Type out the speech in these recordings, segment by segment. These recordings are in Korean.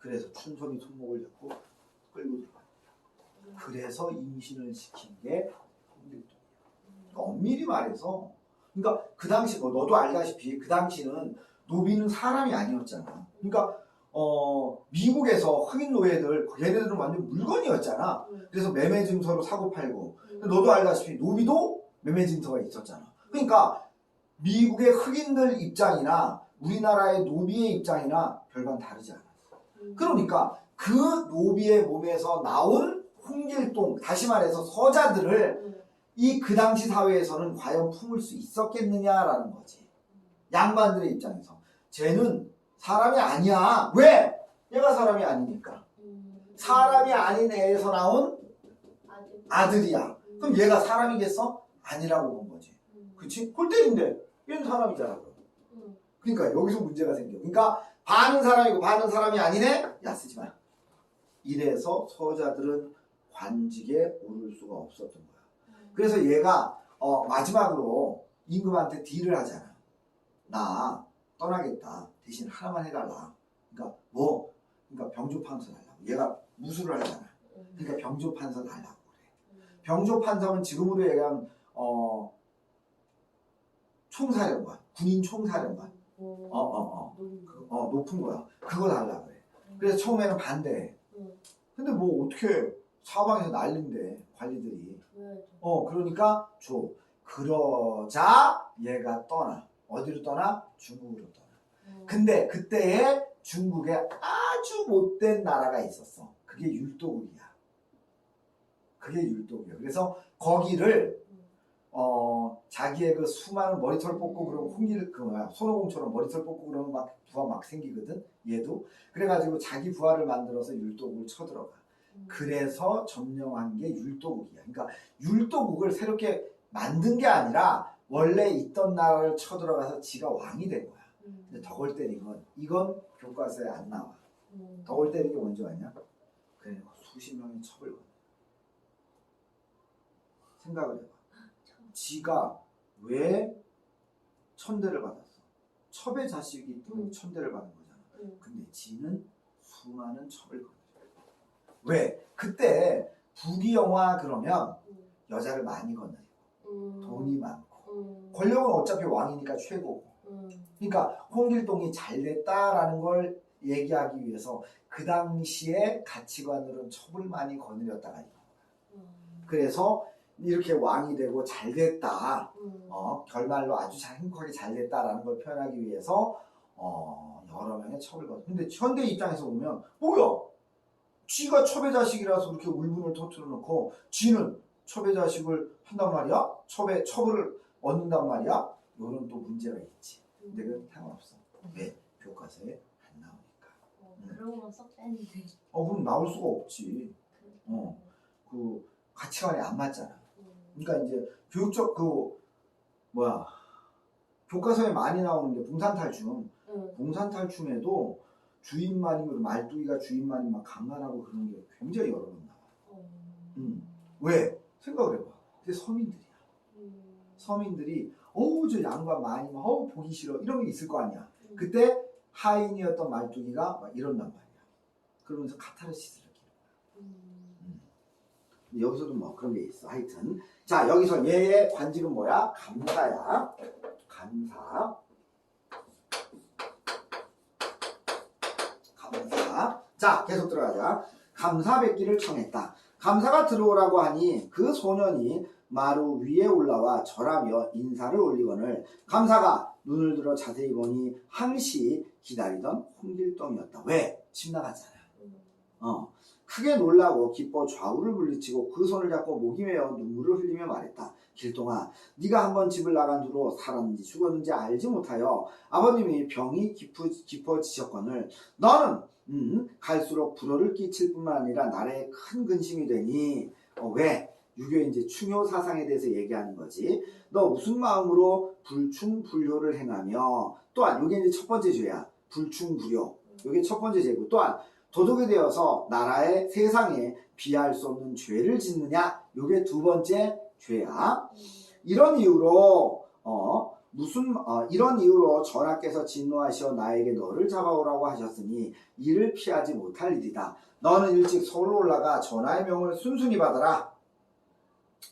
그래서 춘손이 손목을 잡고 끌고 들어갑니다. 그래서 임신을 시킨 게 홍길동이야. 그러니까 엄밀히 말해서, 그러니까 그 당시 뭐 너도 알다시피 그 당시는 노비는 사람이 아니었잖아. 그러니까 미국에서 흑인 노예들 걔네들은 완전 물건이었잖아. 그래서 매매 증서로 사고 팔고. 너도 알다시피 노비도 매매 증서가 있었잖아. 그러니까 미국의 흑인들 입장이나 우리나라의 노비의 입장이나 별반 다르지 않았어. 그러니까 그 노비의 몸에서 나온 홍길동, 다시 말해서 서자들을 이 그 당시 사회에서는 과연 품을 수 있었겠느냐라는 거지. 양반들의 입장에서 쟤는 사람이 아니야. 왜? 얘가 사람이 아니니까. 사람이 아닌 애에서 나온 아들이야. 그럼 얘가 사람이겠어? 아니라고 본 거지. 그치? 골 때린데 얘는 사람이잖아. 그러니까 여기서 문제가 생겨. 그러니까 반은 사람이고 반은 사람이 아니네? 야, 쓰지 마. 이래서 서자들은 관직에 오를 수가 없었던 거야. 그래서 얘가 마지막으로 임금한테 딜을 하잖아. 나 떠나겠다. 대신 하나만 해달라. 그러니까 뭐? 그러니까 병조판서 달라고. 얘가 무술을 하잖아. 그러니까 병조판서 달라고 그래. 병조판서는 지금으로 얘기하면 총사령관, 군인 총사령관. 높은 거야. 그거 달라고 그래. 그래서 처음에는 반대해. 근데 뭐 어떻게 사방에서 난린데 관리들이. 그러니까 줘. 그러자 얘가 떠나. 어디로 떠나? 중국으로 떠나. 근데 그때에 중국에 아주 못된 나라가 있었어. 그게 율도국이야. 그래서 거기를 자기의 그 수많은 머리털 뽑고 그러고 손오공처럼 머리털 뽑고 그러면 막 부하 막 생기거든. 얘도. 그래가지고 자기 부하를 만들어서 율도국을 쳐들어가. 그래서 점령한 게 율도국이야. 그러니까 율도국을 새롭게 만든 게 아니라 원래 있던 나라를 쳐들어가서 지가 왕이 된 거야. 근데 덕을 때린 건 이건 교과서에 안 나와. 덕을 때린 게 뭔지 아냐? 그래 수십 명의 첩을 건네. 생각을 해봐. 지가 왜 천대를 받았어? 첩의 자식이기 때문에 천대를 받은 거잖아. 근데 지는 수많은 첩을 건네. 왜? 그때 부귀영화 그러면 여자를 많이 건네고 돈이 많고 권력은 어차피 왕이니까 최고고. 그러니까 홍길동이 잘됐다라는 걸 얘기하기 위해서 그 당시에 가치관으로는 첩을 많이 거느렸다가 이거. 그래서 이렇게 왕이 되고 잘됐다. 결말로 아주 행복하게 잘됐다라는 걸 표현하기 위해서 여러 명의 첩을 거둬. 근데 현대 입장에서 보면 뭐야? 쥐가 첩의 자식이라서 그렇게 울분을 터뜨려 놓고 지는 첩의 자식을 한단 말이야? 첩을 얻는단 말이야? 이런 또 문제가 있지. 근데 그건 상관없어. 왜? 교과서에 안 나오니까. 그런 건 썩 빼는데. 그럼 나올 수가 없지. 그 가치관이 안 맞잖아. 그러니까 이제 교육적 교과서에 많이 나오는 게 봉산탈춤. 봉산탈춤에도 주인만이면 말뚝이가 주인만이 막 강간하고 그런 게 굉장히 여러 번 나와. 왜? 생각을 해봐. 근데 서민들이야. 서민들이 저 양반 많이 보기 싫어 이런 게 있을 거 아니야. 그때 하인이었던 말뚝이가 막 이런단 말이야. 그러면서 카타르시스를 기는 거야. 여기서도 뭐 그런 게 있어. 하여튼 자 여기서 얘의 관직은 뭐야? 감사야. 감사. 자 계속 들어가자. 감사뵙기를 청했다. 감사가 들어오라고 하니 그 소년이 마루 위에 올라와 절하며 인사를 올리거늘 감사가 눈을 들어 자세히 보니 항시 기다리던 홍길동이었다. 왜? 집 나갔잖아. 크게 놀라고 기뻐 좌우를 물리치고 그 손을 잡고 목이 메어 눈물을 흘리며 말했다. 길동아, 네가 한번 집을 나간 후로 살았는지 죽었는지 알지 못하여 아버님이 병이 깊어지셨거늘 너는 갈수록 불효를 끼칠 뿐만 아니라 나라에 큰 근심이 되니 왜? 유교의 이제 충효 사상에 대해서 얘기하는 거지. 너 무슨 마음으로 불충불효를 행하며 또한 이게 이제 첫 번째 죄야. 불충불효. 이게 첫 번째 죄고 또한 도둑이 되어서 나라의 세상에 비할 수 없는 죄를 짓느냐. 이게 두 번째 죄야. 이런 이유로 이런 이유로 전하께서 진노하시어 나에게 너를 잡아오라고 하셨으니 이를 피하지 못할 일이다. 너는 일찍 서울로 올라가 전하의 명을 순순히 받아라.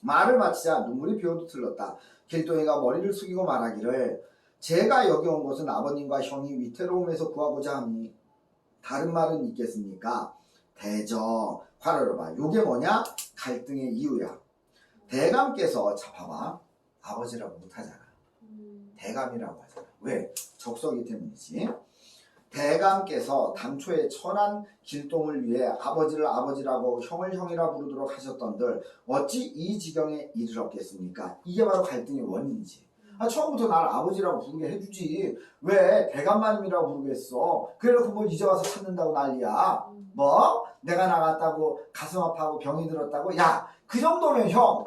말을 마치자 눈물이 비어도 틀렸다. 길동이가 머리를 숙이고 말하기를 제가 여기 온 것은 아버님과 형이 위태로움에서 구하고자 하니 다른 말은 있겠습니까? 대저 화려로봐. 요게 뭐냐? 갈등의 이유야. 대감께서 잡아봐. 아버지라고 못하잖아. 대감이라고 하잖아. 왜? 적석이 때문이지. 대감께서 당초에 천한 길동을 위해 아버지를 아버지라고 형을 형이라 부르도록 하셨던들 어찌 이 지경에 이르렀겠습니까? 이게 바로 갈등의 원인이지. 처음부터 날 아버지라고 부르게 해주지. 왜 대감마님이라고 부르겠어? 그래놓고 뭐 이제 와서 찾는다고 난리야. 뭐? 내가 나갔다고 가슴 아파하고 병이 들었다고? 야, 그 정도면 형,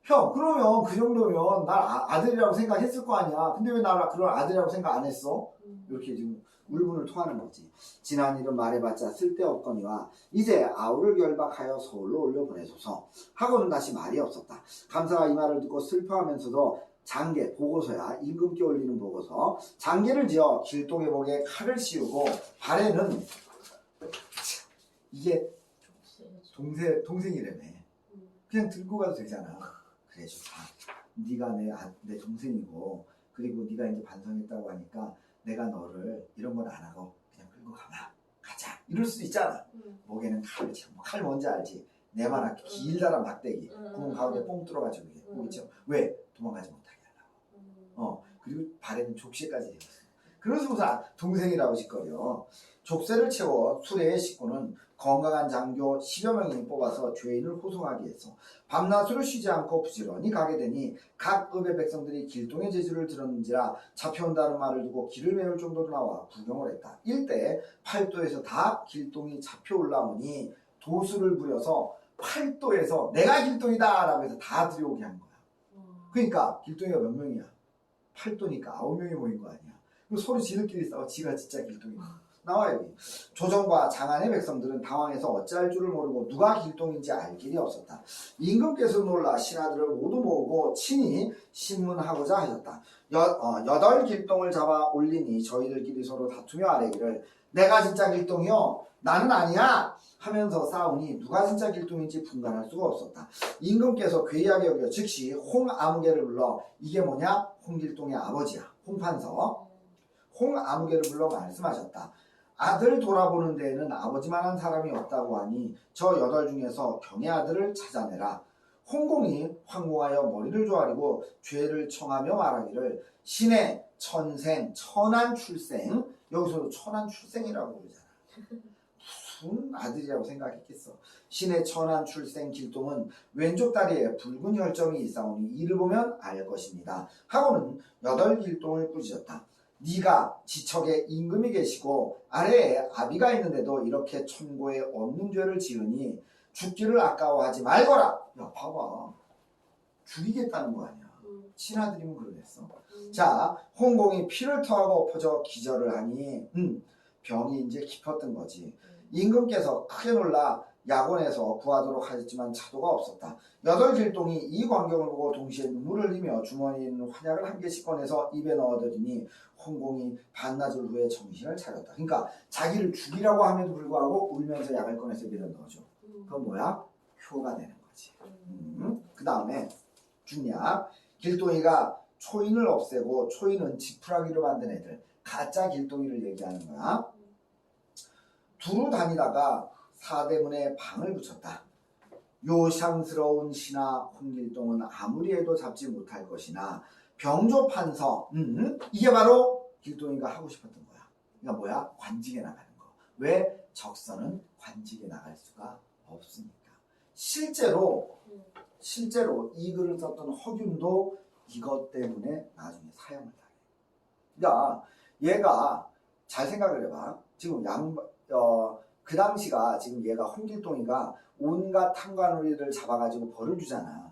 형, 그러면 그 정도면 날 아들이라고 생각했을 거 아니야. 근데 왜 날 그런 아들이라고 생각 안 했어? 이렇게 지금 울분을 토하는 거지. 지난 일은 말해봤자 쓸데없거니와 이제 아우를 결박하여 서울로 올려보내소서 하고는 다시 말이 없었다. 감사가 이 말을 듣고 슬퍼하면서도 장계, 보고서야 임금께 올리는 보고서 장계를 지어 길동의 목에 칼을 씌우고 발에는 이게 동생이라며 그냥 들고 가도 되잖아. 그래 좋다. 네가 내 동생이고 그리고 네가 이제 반성했다고 하니까 내가 너를 이런 건 안 하고 그냥 끌고 가자 이럴 수도 있잖아. 목에는 칼을 치고 칼 뭔지 알지? 내만하게 길다란 막대기 구멍 가운데 뽕 뚫어가지고 그렇죠? 왜? 도망가지 못하게 하려고. 그리고 발에는 족쇄까지 해놨어. 그래서 무슨 동생이라고 짓거려. 족쇄를 채워 수레에 싣고는 건강한 장교 10여 명이 뽑아서 죄인을 호송하게 해서 밤낮으로 쉬지 않고 부지런히 가게 되니 각 읍의 백성들이 길동의 재주를 들었는지라 잡혀온다는 말을 두고 길을 메울 정도로 나와 구경을 했다. 일대 팔도에서 다 길동이 잡혀 올라오니 도수를 부려서 팔도에서 내가 길동이다 라고 해서 다 들여오게 한 거야. 그러니까 길동이가 몇 명이야? 팔도니까 9명이 모인 거 아니야. 그리고 서로 지들끼리 싸워. 지가 진짜 길동이야. 나와 여기. 조정과 장안의 백성들은 당황해서 어찌할 줄을 모르고 누가 길동인지 알 길이 없었다. 임금께서 놀라 신하들을 모두 모으고 친히 신문하고자 하셨다. 8 길동을 잡아 올리니 저희들끼리 서로 다투며 아뢰기를 내가 진짜 길동이요? 나는 아니야! 하면서 싸우니 누가 진짜 길동인지 분간할 수가 없었다. 임금께서 괴이하게 여겨 즉시 홍아무개를 불러 이게 뭐냐? 홍길동의 아버지야. 홍판서. 홍아무개를 불러 말씀하셨다. 아들 돌아보는 데에는 아버지만한 사람이 없다고 하니 저 8 중에서 경의 아들을 찾아내라. 홍공이 황공하여 머리를 조아리고 죄를 청하며 말하기를 신의 천생 천한 출생 여기서도 천한 출생이라고 그러잖아. 무슨 아들이라고 생각했겠어. 신의 천한 출생 길동은 왼쪽 다리에 붉은 혈점이 있사오니 이를 보면 알 것입니다. 하고는 8 길동을 꾸짖었다. 네가 지척에 임금이 계시고 아래에 아비가 있는데도 이렇게 천고에 없는 죄를 지으니 죽기를 아까워하지 말거라. 야 봐봐. 죽이겠다는 거 아니야. 친아들이면 그러겠어. 자, 홍공이 피를 토하고 엎어져 기절을 하니 병이 이제 깊었던 거지. 임금께서 크게 놀라 야곤에서 구하도록 하셨지만 차도가 없었다. 8 길동이 이 광경을 보고 동시에 눈물을 흘리며 주머니에 있는 환약을 한 개씩 꺼내서 입에 넣어들이니 홍공이 반나절 후에 정신을 차렸다. 그러니까 자기를 죽이라고 함에도 불구하고 울면서 약을 꺼내서 입에 넣어줘. 그건 뭐야? 효가 되는 거지. 그 다음에 중약. 길동이가 초인을 없애고 초인은 지푸라기로 만든 애들. 가짜 길동이를 얘기하는 거야. 두루 다니다가 사대문에 방을 붙였다. 요상스러운 신하 홍길동은 아무리 해도 잡지 못할 것이나 병조판서 이게 바로 길동이가 하고 싶었던 거야. 그러니까 뭐야? 관직에 나가는 거. 왜? 적선은 관직에 나갈 수가 없으니까. 실제로 이 글을 썼던 허균도 이것 때문에 나중에 사형을 당해. 그러니까 얘가 잘 생각을 해봐. 지금 그 당시가 지금 얘가 홍길동이가 온갖 탐관오리들을 잡아가지고 벌을 주잖아.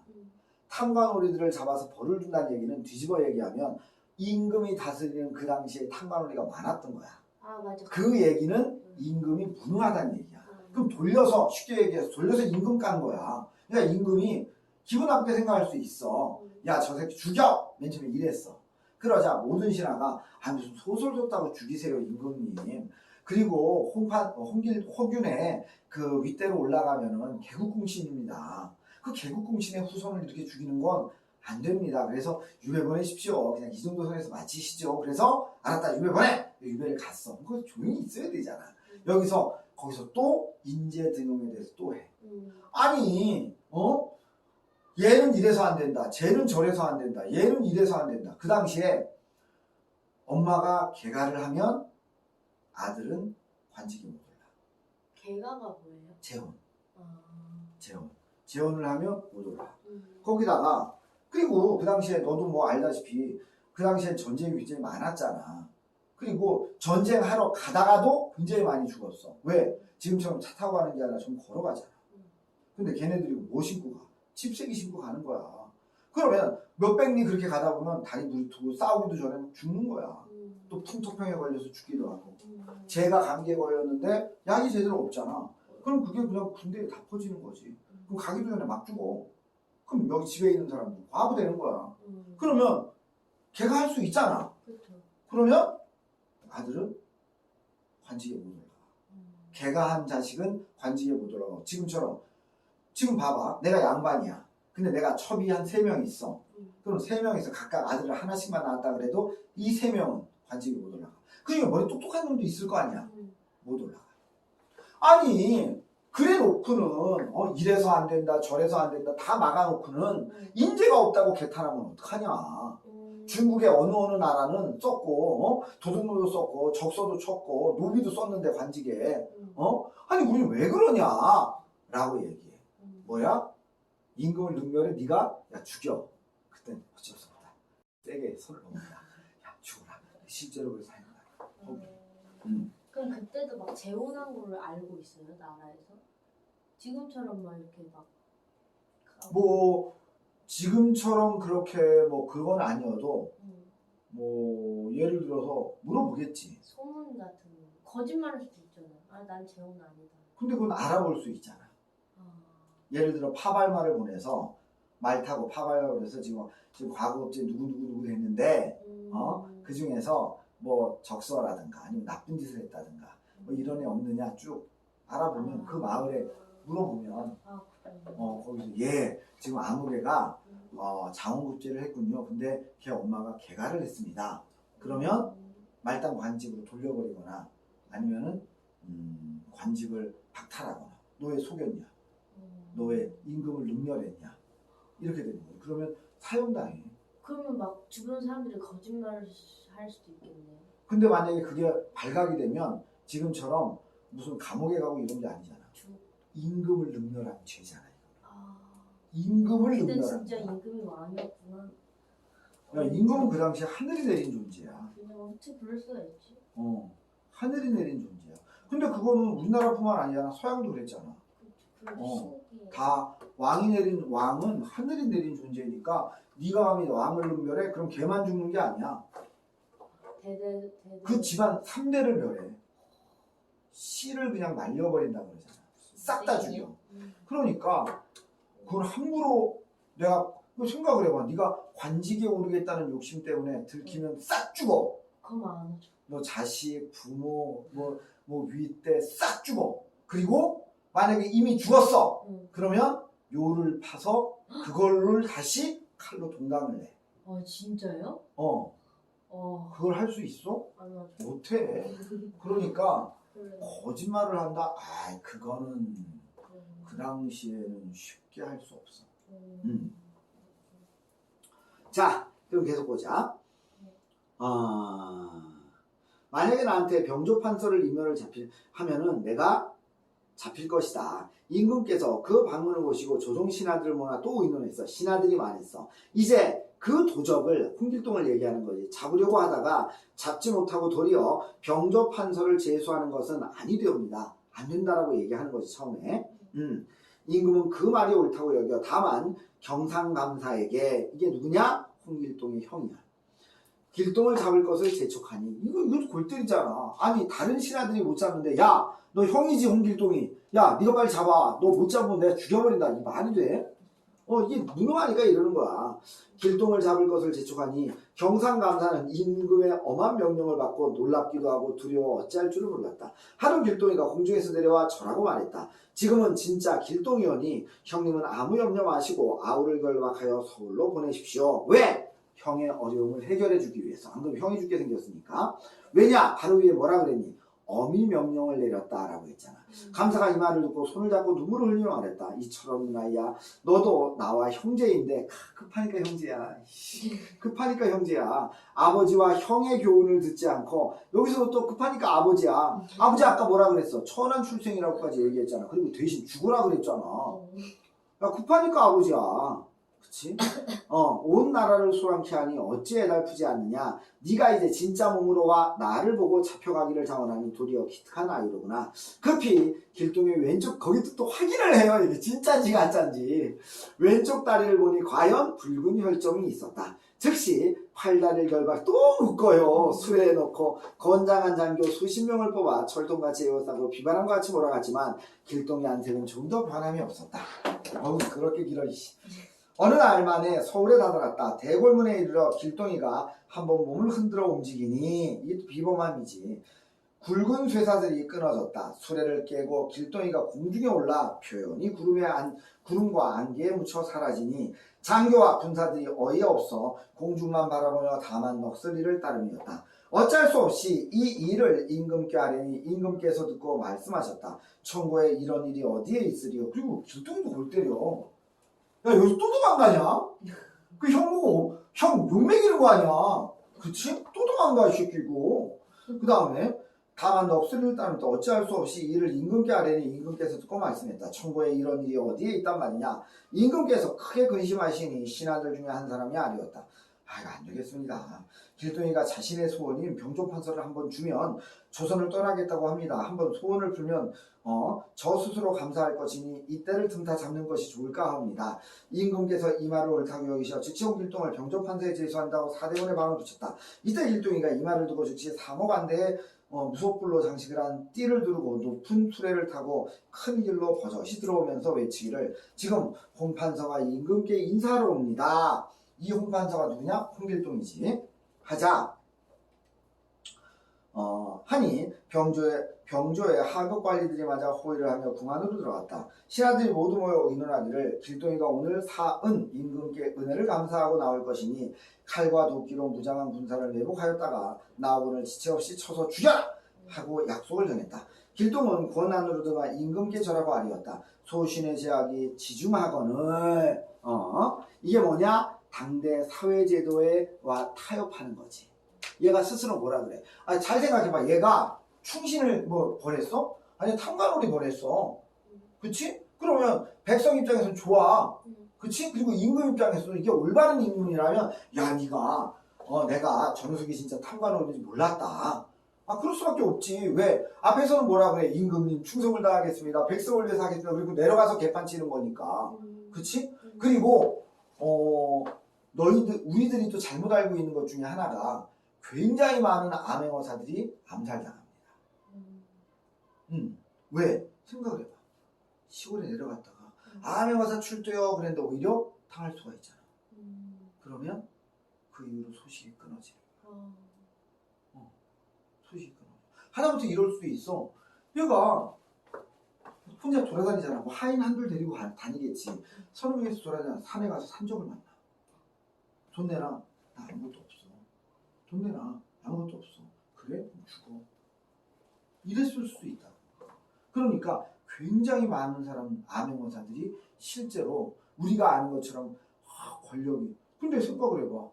탐관오리들을 잡아서 벌을 준다는 얘기는 뒤집어 얘기하면 임금이 다스리는 그 당시에 탐관오리가 많았던 거야. 아 맞아. 그 얘기는 임금이 무능하다는 얘기야. 그럼 돌려서 쉽게 얘기해서 돌려서 임금 깐 거야. 그러니까 임금이 기분 나쁘게 생각할 수 있어. 야 저 새끼 죽여! 맨 처음에 이랬어. 그러자 모든 신하가 무슨 소설 줬다고 죽이세요 임금님. 그리고 호균의 그 윗대로 올라가면은 개국공신입니다. 그 개국공신의 후손을 이렇게 죽이는 건 안 됩니다. 그래서 유배 보내십시오. 그냥 이 정도 선에서 마치시죠. 그래서 알았다 유배 보내. 유배를 갔어. 그거 조용히 있어야 되잖아. 거기서 또 인재 등용에 대해서 또 해. 아니 얘는 이래서 안 된다. 쟤는 저래서 안 된다. 얘는 이래서 안 된다. 그 당시에 엄마가 개가를 하면 아들은 관직이 못 올라. 개가가 뭐예요? 재혼. 아. 재혼을 하면 못 올라. 거기다가 그리고 그 당시에 너도 뭐 알다시피 그 당시에 전쟁이 굉장히 많았잖아. 그리고 전쟁하러 가다가도 굉장히 많이 죽었어. 왜? 지금처럼 차 타고 가는 게 아니라 좀 걸어가잖아. 근데 걔네들이 뭐 신고 가? 칩새기 신고 가는 거야. 그러면 몇백 리 그렇게 가다 보면 다리 부르트고 싸우기도 전에 죽는 거야. 또 풍토병에 걸려서 죽기도 하고. 쟤가 감기에 걸렸는데 약이 제대로 없잖아. 그럼 그게 그냥 군대에 다 퍼지는 거지. 그럼 가기도 전에 막 죽어. 그럼 여기 집에 있는 사람도 과부 되는 거야. 그러면 걔가 할 수 있잖아. 그쵸. 그러면 아들은 관직에 못 올라가. 걔가 한 자식은 관직에 못 올라가. 지금 봐봐. 내가 양반이야. 근데 내가 첩이 한 3명 있어. 그럼 3명에서 각각 아들을 하나씩만 낳았다 그래도 이 3명은 관직에 못 올라가. 그러니까 머리 똑똑한 놈도 있을 거 아니야. 못 올라가. 아니 그래 놓고는 이래서 안 된다 저래서 안 된다 다 막아놓고는 인재가 없다고 개탄하면 어떡하냐. 중국의 어느 나라는 썼고 도둑놈도 썼고 적서도 쳤고 노비도 썼는데 관직에 아니 우리는 왜 그러냐 라고 얘기해. 뭐야? 임금을 능멸해 네가 야 죽여. 그땐 어쩔 수 없다. 세게 손을 놓는다. 야 죽어라. 실제로 그래서 사용한다. 그럼 그때도 막 재혼한 거를 알고 있어요 나라에서? 지금처럼 막 이렇게 막 뭐 지금처럼 그렇게 뭐 그건 아니어도 뭐 예를 들어서 물어보겠지. 소문 같은 거 거짓말할 수도 있잖아. 아 난 재혼 아니다. 근데 그건 알아볼 수 있잖아. 예를 들어 파발말을 보내서 말 타고 파발말을 보내서 지금 과거업체 누구 했는데 그 중에서 뭐 적서라든가 아니면 나쁜 짓을 했다든가 뭐 이런 애 없느냐 쭉 알아보면 그 마을에 물어보면 거기서 얘 지금 아무개가 장원급제를 했군요. 근데 걔 엄마가 개가를 했습니다. 그러면 말단 관직으로 돌려버리거나 아니면은 관직을 박탈하거나 너 왜 속였냐? 너 왜 임금을 능멸했냐? 이렇게 되는 거예요. 그러면 사형당해. 그러면 막 주변 사람들이 거짓말을 할 수도 있겠네요. 근데 만약에 그게 발각이 되면 지금처럼 무슨 감옥에 가고 이런 게 아니잖아. 임금을 능멸한 죄잖아. 임금을 근데 능멸한 진짜 거야. 임금이 왕이었구나. 야, 임금은 그 당시에 하늘이 내린 존재야. 그냥 어떻게 부를 수가 있지? 하늘이 내린 존재야. 근데 그거는 우리나라뿐만 아니라 서양도 그랬잖아. 다 왕은 하늘이 내린 존재니까 네가 감히 왕을 능멸해? 그럼 걔만 죽는 게 아니야. 그 집안 3대를 멸해. 씨를 그냥 날려버린다 그러잖아. 싹 다 죽여. 그러니까 그걸 함부로 내가 생각을 해봐. 네가 관직에 오르겠다는 욕심 때문에 들키면 싹 죽어. 그럼 안 하죠. 너 자식, 부모, 뭐 윗대 싹 죽어. 그리고 만약에 이미 죽었어. 그러면 묘를 파서 그걸로 다시 칼로 동강을 내. 진짜요? 그걸 할 수 있어? 안 하죠. 못해. 그러니까 거짓말을 한다? 그거는 그 당시에는 쉽게 할 수 없어. 자, 그럼 계속 보자. 만약에 나한테 병조판서를 임명을 하면은 내가 잡힐 것이다. 임금께서 그 방문을 보시고 조종 신하들을 모아 또 의논했어. 신하들이 말했어. 이제 그 도적을 홍길동을 얘기하는 거지. 잡으려고 하다가 잡지 못하고 도리어 병조판서를 제수하는 것은 아니되옵니다. 안 된다라고 얘기하는 거지 처음에. 임금은 그 말이 옳다고 여겨. 다만 경상감사에게 이게 누구냐? 홍길동의 형이야. 길동을 잡을 것을 재촉하니 이거 골 때리잖아. 아니 다른 신하들이 못 잡는데 야 너 형이지 홍길동이 야 네가 빨리 잡아. 너 못 잡으면 내가 죽여버린다. 이 말이 돼? 이게 무능하니까 이러는 거야. 길동을 잡을 것을 재촉하니 경상감사는 임금의 엄한 명령을 받고 놀랍기도 하고 두려워 어찌할 줄을 몰랐다. 하루 길동이가 공중에서 내려와 절하고 말했다. 지금은 진짜 길동이오니 형님은 아무 염려 마시고 아우를 결박하여 서울로 보내십시오. 왜? 형의 어려움을 해결해 주기 위해서. 안 그러면 형이 죽게 생겼으니까. 왜냐? 바로 위에 뭐라 그랬니? 어미 명령을 내렸다라고 했잖아. 감사가 이 말을 듣고 손을 잡고 눈물을 흘리며 말했다. 이처럼 나이야. 너도 나와 형제인데 급하니까 형제야. 급하니까 형제야. 아버지와 형의 교훈을 듣지 않고 여기서 또 급하니까 아버지야. 아버지 아까 뭐라 그랬어? 천한 출생이라고까지 얘기했잖아. 그리고 대신 죽으라 그랬잖아. 야, 급하니까 아버지야. 그치? 온 나라를 소란케 하니 어찌 애달프지 않느냐. 네가 이제 진짜 몸으로 와 나를 보고 잡혀가기를 자원하니 도리어 기특한 아이로구나. 급히 길동의 왼쪽 거기도 또 확인을 해요. 이게 진짜인지 가짜인지. 왼쪽 다리를 보니 과연 붉은 혈점이 있었다. 즉시 팔다리를 결박 또 묶어요. 수레에 넣고 건장한 장교 수십 명을 뽑아 철통같이 에워싸고 비바람과 같이 몰아갔지만 길동의 안색은 좀 더 변함이 없었다. 그렇게 길어. 어느 날 만에 서울에 다다랐다. 대궐문에 이르러 길동이가 한번 몸을 흔들어 움직이니 이 비범함이지. 굵은 쇠사슬이 끊어졌다. 수레를 깨고 길동이가 공중에 올라 표현이 구름과 안개에 묻혀 사라지니 장교와 군사들이 어이없어 공중만 바라보며 다만 넋을 잃을 따름이었다. 어쩔 수 없이 이 일을 임금께 하려니 임금께서 듣고 말씀하셨다. 청고에 이런 일이 어디에 있으리요. 그리고 길동이도 골 때려. 야, 여기서 또 도망가냐? 그 형 보고, 형 욕먹이는 거 아니야? 그치? 또 도망가, 이 새끼고. 그 다음에, 다만 넋을 잃다는 또 어찌할 수 없이 이를 임금께 하려니 임금께서 듣고 말씀했다. 청고에 이런 일이 어디에 있단 말이냐? 임금께서 크게 근심하시니 신하들 중에 한 사람이 아니었다. 이거 안 되겠습니다. 길동이가 자신의 소원인 병조판서를 한번 주면 조선을 떠나겠다고 합니다. 한번 소원을 풀면 저 스스로 감사할 것이니 이때를 틈타 잡는 것이 좋을까 합니다. 임금께서 이 말을 옳다고 여기셔 즉시 길동을 병조판서에 제소한다고 사대원의 방을 붙였다. 이때 길동이가 이 말을 두고 즉시 사목안대에 무속불로 장식을 한 띠를 두르고 높은 수레를 타고 큰 길로 버젓이 들어오면서 외치기를 지금 홍판서가 임금께 인사하러 옵니다. 이 홍판서가 누구냐? 홍길동이지. 하자. 하니 병조의 하급 관리들이 맞아 호의를 하며 궁 안으로 들어갔다. 신하들이 모두 모여 의논하기를 길동이가 오늘 사은 임금께 은혜를 감사하고 나올 것이니 칼과 도끼로 무장한 군사를 매복하였다가 나오고는 지체 없이 쳐서 죽여라! 하고 약속을 정했다. 길동은 권 안으로 들어가 임금께 절하고 아뢰었다. 소신의 제약이 지중하거늘 이게 뭐냐? 당대 사회제도에와 타협하는 거지. 얘가 스스로 뭐라 그래? 잘 생각해봐. 얘가 충신을 벌했어? 아니 탐관오리 벌했어. 그치? 그러면 백성 입장에서는 좋아. 그치? 그리고 임금 입장에서도 이게 올바른 임금이라면 야 니가 내가 정석이 진짜 탐관오리인지 몰랐다. 그럴 수밖에 없지. 왜? 앞에서는 뭐라 그래? 임금님 충성을 다하겠습니다. 백성을 위해서 하겠습니다. 그리고 내려가서 개판 치는 거니까. 그치? 그리고 우리들이 또 잘못 알고 있는 것 중에 하나가 굉장히 많은 암행어사들이 암살당합니다. 왜? 생각을 해봐. 시골에 내려갔다가 암행어사 출두요 그랬는데 오히려 당할 수가 있잖아. 그러면 그 이후로 소식이 끊어지는 거야. 소식이 끊어져. 하다못해 이럴 수도 있어. 얘가 혼자 돌아다니잖아. 뭐 하인 한둘 데리고 다니겠지. 서너 명에서 돌아다니잖아. 산에 가서 산적을 만나. 돈 내라. 나 아무것도 없어. 돈 내라. 아무것도 없어. 그래? 그럼 죽어. 이랬을 수도 있다. 그러니까 굉장히 많은 암행어사들이 실제로 우리가 아는 것처럼 권력이. 근데 생각을 해봐.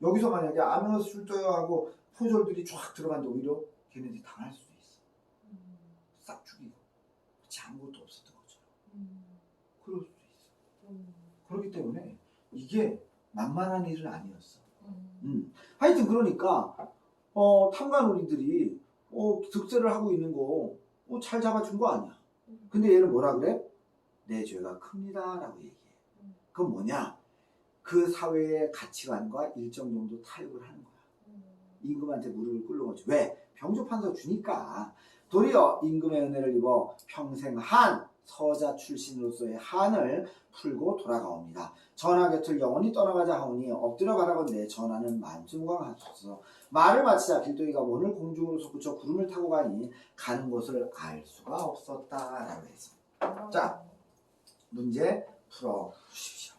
여기서 만약에 암행어사 출두요 하고 포졸들이 쫙 들어갔는데 오히려 걔네들이 당할 수도 있어. 싹 죽이고. 그치, 아무것도 없었던 것처럼. 그럴 수도 있어. 그렇기 때문에 이게 만만한 일은 아니었어. 하여튼 그러니까 탐관오리들이 득세를 하고 있는 거 잘 잡아준 거 아니야. 근데 얘는 뭐라 그래? 내 죄가 큽니다 라고 얘기해. 그건 뭐냐? 그 사회의 가치관과 일정 정도 타협을 하는 거야. 임금한테 무릎을 꿇는 거지. 왜? 병조판서 주니까. 도리어 임금의 은혜를 입어 평생 한 서자 출신으로서의 한을 풀고 돌아가옵니다. 전하 곁을 영원히 떠나가자 하오니 엎드려 가라건대 전하는 만수무강하소서. 말을 마치자 길동이가 문을 공중으로 솟구쳐 구름을 타고 가니 가는 곳을 알 수가 없었다라고 했습니다. 자, 문제 풀어 주십시오.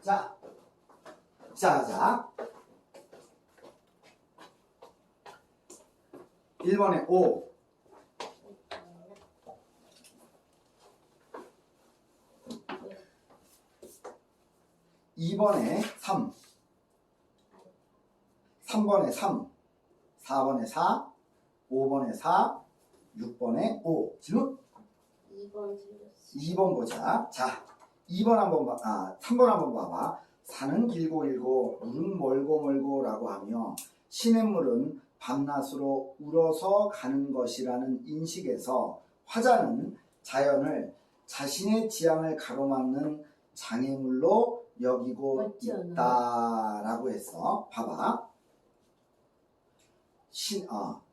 자, 시작하자. 1번에 5, 2번에 3, 3번에 3, 4번에 4, 5번에 4, 6번에 5. 질문? 2번 틀렸어. 2번 보자. 자, 2번 한번 봐. 3번 한번 봐봐. 산은 길고 길고 물은 멀고 멀고라고 하며 시냇물은 밤낮으로 우러서 가는 것이라는 인식에서 화자는 자연을 자신의 지향을 가로막는 장애물로 여기고 맞지 않아요? 있다라고 했어. 봐봐.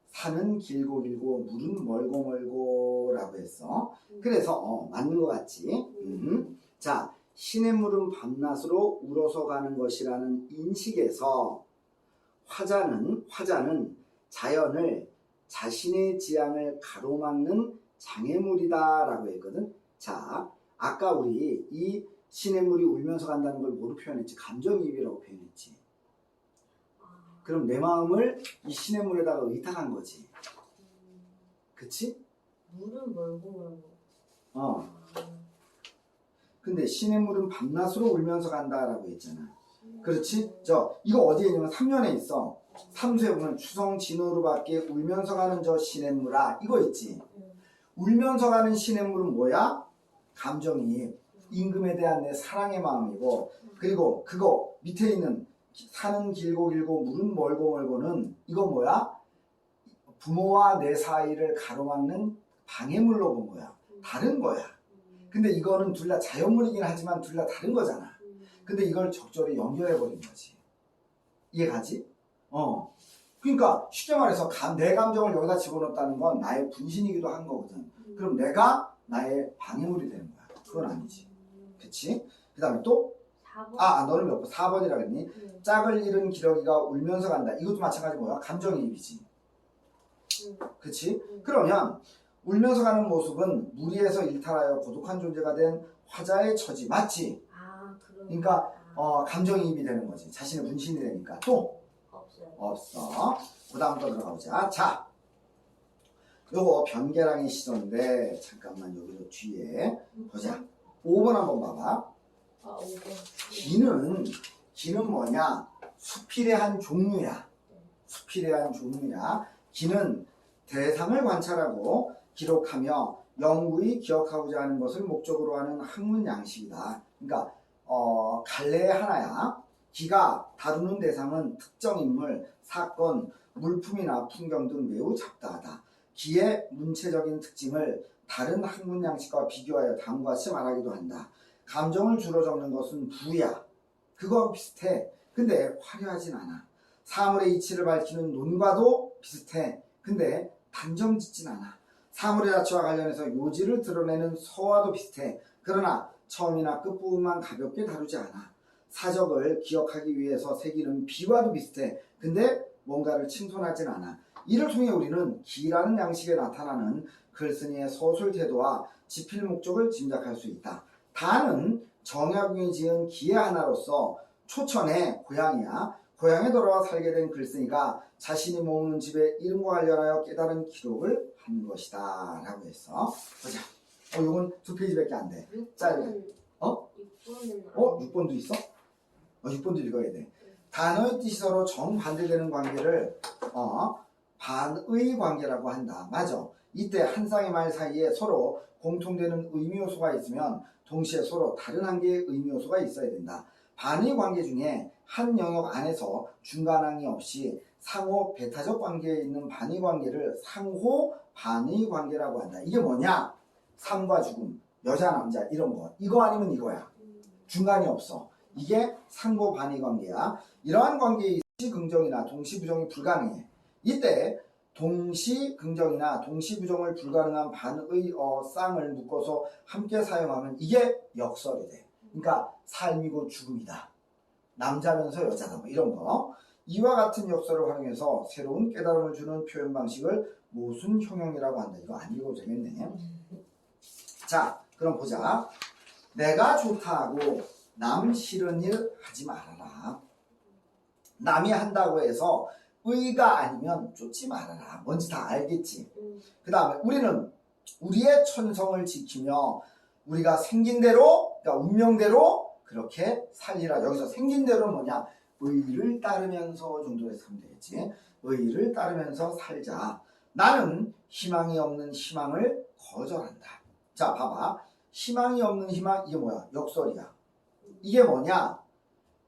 산은 길고 길고 물은 멀고 멀고라고 했어. 그래서 맞는 것 같지? 자, 시냇물은 밤낮으로 우러서 가는 것이라는 인식에서 화자는 자연을 자신의 지향을 가로막는 장애물이다라고 했거든. 자, 아까 우리 이 시냇물이 울면서 간다는 걸 뭐로 표현했지? 감정이입이라고 표현했지. 그럼 내 마음을 이 시냇물에다가 의탁한 거지. 그치? 물은 멀고 멀고. 어. 근데 시냇물은 밤낮으로 울면서 간다라고 했잖아. 그렇지? 이거 어디에 있냐면 3년에 있어. 삼수에 보면 추성 진호루밖에 울면서 가는 저 시냇물아. 이거 있지? 울면서 가는 시냇물은 뭐야? 감정이입. 임금에 대한 내 사랑의 마음이고, 그리고 그거 밑에 있는 산은 길고 길고 물은 멀고 멀고는 이거 뭐야? 부모와 내 사이를 가로막는 방해물로 본 거야. 다른 거야. 근데 이거는 둘 다 자연물이긴 하지만 둘 다 다른 거잖아. 근데 이걸 적절히 연결해버린 거지. 이해가지? 그러니까 쉽게 말해서 내 감정을 여기다 집어넣었다는 건 나의 분신이기도 한 거거든. 그럼 내가 나의 방해물이 되는 거야. 그건 아니지. 그치? 그 다음에 또? 4번. 너는 몇 번? 4번이라 그랬니? 짝을 잃은 기러기가 울면서 간다. 이것도 마찬가지 뭐야? 감정이입이지. 그치? 그러면 울면서 가는 모습은 무리에서 일탈하여 고독한 존재가 된 화자의 처지. 맞지? 그러니까 감정이입이 되는 거지. 자신의 분신이 되니까. 또? 없어요. 없어. 그 다음 또 들어가보자. 자, 요거 변계랑의 시도인데 잠깐만 여기서 뒤에 보자. 5번 한번 봐봐. 5번. 기는 뭐냐? 수필의 한 종류야. 수필의 한 종류야. 기는 대상을 관찰하고 기록하며 영구히 기억하고자 하는 것을 목적으로 하는 학문 양식이다. 그러니까 갈래의 하나야. 기가 다루는 대상은 특정 인물, 사건, 물품이나 풍경 등 매우 잡다하다. 기의 문체적인 특징을 다른 학문 양식과 비교하여 다음과 같이 말하기도 한다. 감정을 주로 적는 것은 부야. 그거하고 비슷해. 근데 화려하진 않아. 사물의 이치를 밝히는 논과도 비슷해. 근데 단정 짓진 않아. 사물의 자체와 관련해서 요지를 드러내는 서와도 비슷해. 그러나 처음이나 끝부분만 가볍게 다루지 않아. 사적을 기억하기 위해서 새기는 비와도 비슷해. 근데 뭔가를 칭송하진 않아. 이를 통해 우리는 기라는 양식에 나타나는 글쓴이의 서술 태도와 지필 목적을 짐작할 수 있다. 다는 정약용이 지은 기의 하나로서 초천의 고향이야. 고향에 돌아와 살게 된 글쓴이가 자신이 머무는 집의 이름과 관련하여 깨달은 기록을 한 것이다 라고 했어. 보자. 요건 2페이지밖에 안 돼. 6번은 6번도 있어? 6번도 읽어야 돼. 단어의 뜻이 서로 정반대되는 관계를 반의 관계라고 한다. 맞아. 이때 한 쌍의 말 사이에 서로 공통되는 의미 요소가 있으면 동시에 서로 다른 한 개의 의미 요소가 있어야 된다. 반의 관계 중에 한 영역 안에서 중간항이 없이 상호 배타적 관계에 있는 반의 관계를 상호 반의 관계라고 한다. 이게 뭐냐? 삶과 죽음, 여자 남자 이런 거. 이거 아니면 이거야. 중간이 없어. 이게 상호 반의 관계야. 이러한 관계에 동시 긍정이나 동시 부정이 불가능해. 이때 동시 긍정이나 동시 부정을 불가능한 반의 쌍을 묶어서 함께 사용하면 이게 역설이 돼. 그러니까 삶이고 죽음이다. 남자면서 여자다. 뭐 이런 거. 이와 같은 역설을 활용해서 새로운 깨달음을 주는 표현 방식을 모순형용이라고 한다. 이거 안 읽어도 되겠네. 자, 그럼 보자. 내가 좋다고 남 싫은 일 하지 말아라. 남이 한다고 해서 의가 아니면 쫓지 말아라. 뭔지 다 알겠지. 그 다음에 우리는 우리의 천성을 지키며 우리가 생긴 대로, 그러니까 운명대로 그렇게 살리라. 여기서 생긴 대로는 뭐냐? 의를 따르면서 정도로 하면 되겠지. 의를 따르면서 살자. 나는 희망이 없는 희망을 거절한다. 자, 봐봐. 희망이 없는 희망, 이게 뭐야? 역설이야. 이게 뭐냐?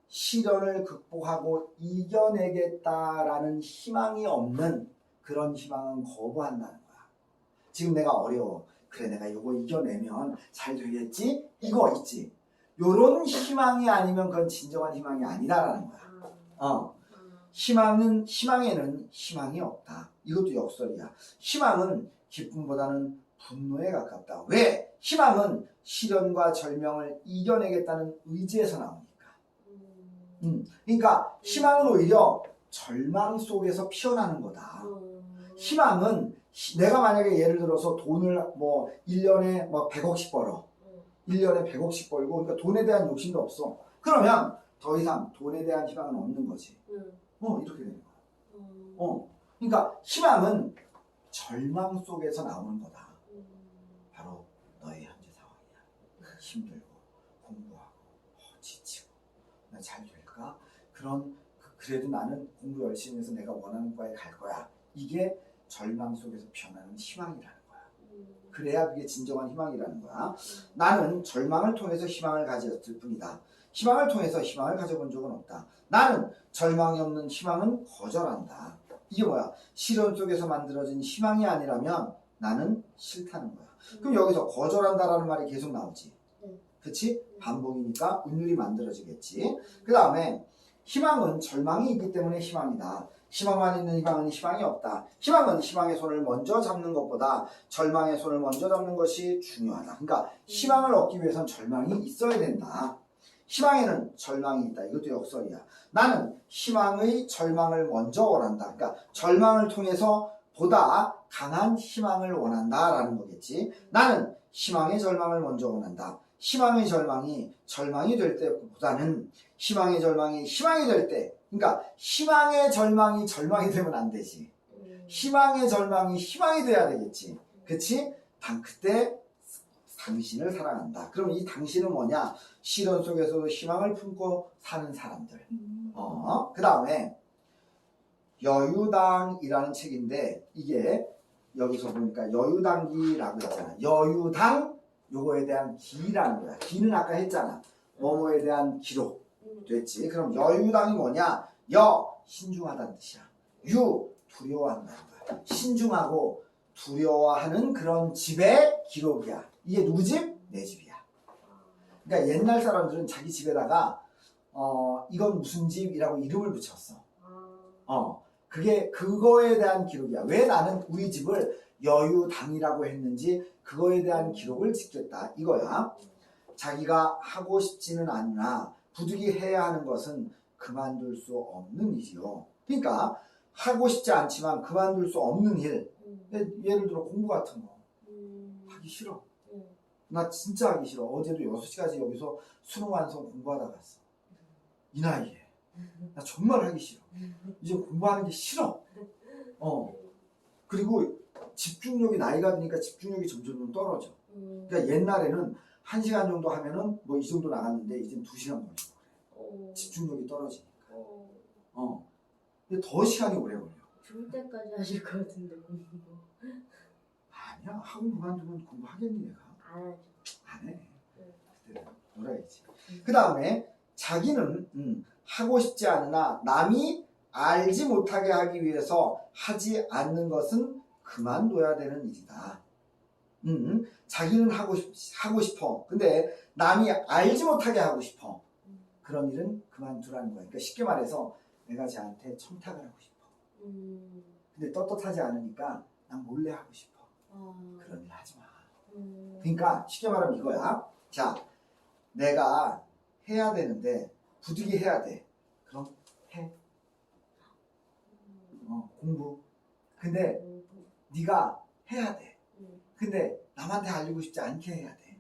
시련을 극복하고 이겨내겠다라는 희망이 없는 그런 희망은 거부한다는 거야. 지금 내가 어려워. 그래, 내가 이거 이겨내면 잘 되겠지? 이거 있지? 요런 희망이 아니면 그건 진정한 희망이 아니다라는 거야. 희망에는 희망이 없다. 이것도 역설이야. 희망은 기쁨보다는 분노에 가깝다. 왜? 희망은 시련과 절명을 이겨내겠다는 의지에서 나오니까. 그러니까 희망은 오히려 절망 속에서 피어나는 거다. 희망은 내가 만약에 예를 들어서 돈을 뭐 1년에 뭐 100억씩 벌어. 1년에 100억씩 벌고, 그러니까 돈에 대한 욕심도 없어. 그러면 더 이상 돈에 대한 희망은 없는 거지. 이렇게 되는 거야. 그러니까 희망은 절망 속에서 나오는 거다. 바로 너의 현재 상황이야. 힘들고 공부하고 지치고 나 잘 될까? 그래도 나는 공부 열심히 해서 내가 원하는 과에 갈 거야. 이게 절망 속에서 피어나는 희망이라는 거야. 그래야 그게 진정한 희망이라는 거야. 나는 절망을 통해서 희망을 가졌을 뿐이다. 희망을 통해서 희망을 가져본 적은 없다. 나는 절망이 없는 희망은 거절한다. 이게 뭐야? 시련 속에서 만들어진 희망이 아니라면 나는 싫다는 거야. 그럼 여기서 거절한다라는 말이 계속 나오지. 그치? 반복이니까 운율이 만들어지겠지. 그 다음에 희망은 절망이 있기 때문에 희망이다. 희망만 있는 희망은 희망이 없다. 희망은 희망의 손을 먼저 잡는 것보다 절망의 손을 먼저 잡는 것이 중요하다. 그러니까 희망을 얻기 위해선 절망이 있어야 된다. 희망에는 절망이 있다. 이것도 역설이야. 나는 희망의 절망을 먼저 원한다. 그러니까 절망을 통해서 보다 강한 희망을 원한다라는 거겠지. 나는 희망의 절망을 먼저 원한다. 희망의 절망이 될 때보다는 희망의 절망이 희망이 될 때, 그러니까 희망의 절망이 되면 안 되지. 희망의 절망이 희망이 돼야 되겠지. 그치? 그때 당신을 사랑한다. 그럼 이 당신은 뭐냐? 시련 속에서도 희망을 품고 사는 사람들. 그 다음에 여유당이라는 책인데, 이게 여기서 보니까 여유당기라고 했잖아. 여유당, 요거에 대한 기라는 거야. 기는 아까 했잖아. 뭐뭐에 대한 기록 됐지. 그럼 여유당이 뭐냐? 신중하다는 뜻이야. 두려워한다는 거야. 신중하고 두려워하는 그런 집의 기록이야. 이게 누구 집? 내 집이야. 그러니까 옛날 사람들은 자기 집에다가 이건 무슨 집이라고 이름을 붙였어. 그거에 대한 기록이야. 왜 나는 우리 집을 여유당이라고 했는지 그거에 대한 기록을 짓겠다. 이거야. 자기가 하고 싶지는 않으나 부득이 해야 하는 것은 그만둘 수 없는 일이요. 그러니까 하고 싶지 않지만 그만둘 수 없는 일. 예를 들어 공부 같은 거. 하기 싫어. 나 진짜 하기 싫어. 어제도 6시까지 여기서 수능 완성 공부하다 갔어. 이 나이에. 나 정말 하기 싫어. 이제 공부하는 게 싫어. 그리고 집중력이 나이가 드니까 집중력이 점점 떨어져. 그러니까 옛날에는 1시간 정도 하면은 뭐 이 정도 나갔는데 이제는 2시간 걸리고 그래. 집중력이 떨어지니까. 근데 더 시간이 오래 걸려. 죽을 때까지 하실 것 같은데 공부. 아니야. 학원 그만두면 공부하겠니 내가? 안 하죠. 안 해. 그때 놀아야지. 그 다음에 자기는 하고 싶지 않으나 남이 알지 못하게 하기 위해서 하지 않는 것은 그만둬야 되는 일이다. 자기는 하고 싶어. 근데 남이 알지 못하게 하고 싶어. 그런 일은 그만두라는 거야. 그러니까 쉽게 말해서 내가 쟤한테 청탁을 하고 싶어. 근데 떳떳하지 않으니까 난 몰래 하고 싶어. 그런 일 하지 마. 그러니까 쉽게 말하면 이거야. 자, 내가 해야 되는데 부득이 해야 돼. 그럼 해. 공부. 근데 네가 해야 돼. 근데 남한테 알리고 싶지 않게 해야 돼.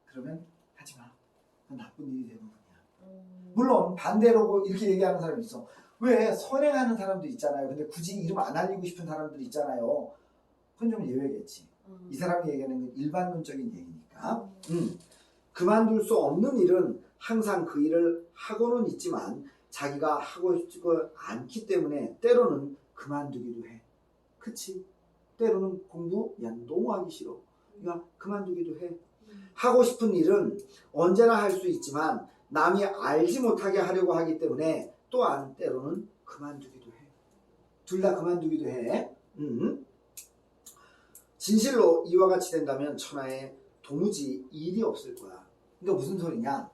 그러면 하지 마. 그건 나쁜 일이 대부분이야. 물론 반대로 이렇게 얘기하는 사람이 있어. 왜 선행하는 사람도 있잖아요. 근데 굳이 이름 안 알리고 싶은 사람들 있잖아요. 그건 좀 예외겠지. 이 사람이 얘기하는 건 일반론적인 얘기니까. 그만둘 수 없는 일은 항상 그 일을 하고는 있지만 자기가 하고 싶지 않기 때문에 때로는 그만두기도 해. 그치? 때로는 공부 야 너무 하기 싫어. 그러니까 그만두기도 해. 하고 싶은 일은 언제나 할 수 있지만 남이 알지 못하게 하려고 하기 때문에 또한 때로는 그만두기도 해. 둘 다 그만두기도 해. 진실로 이와 같이 된다면 천하에 도무지 일이 없을 거야. 그러니까 무슨 소리냐?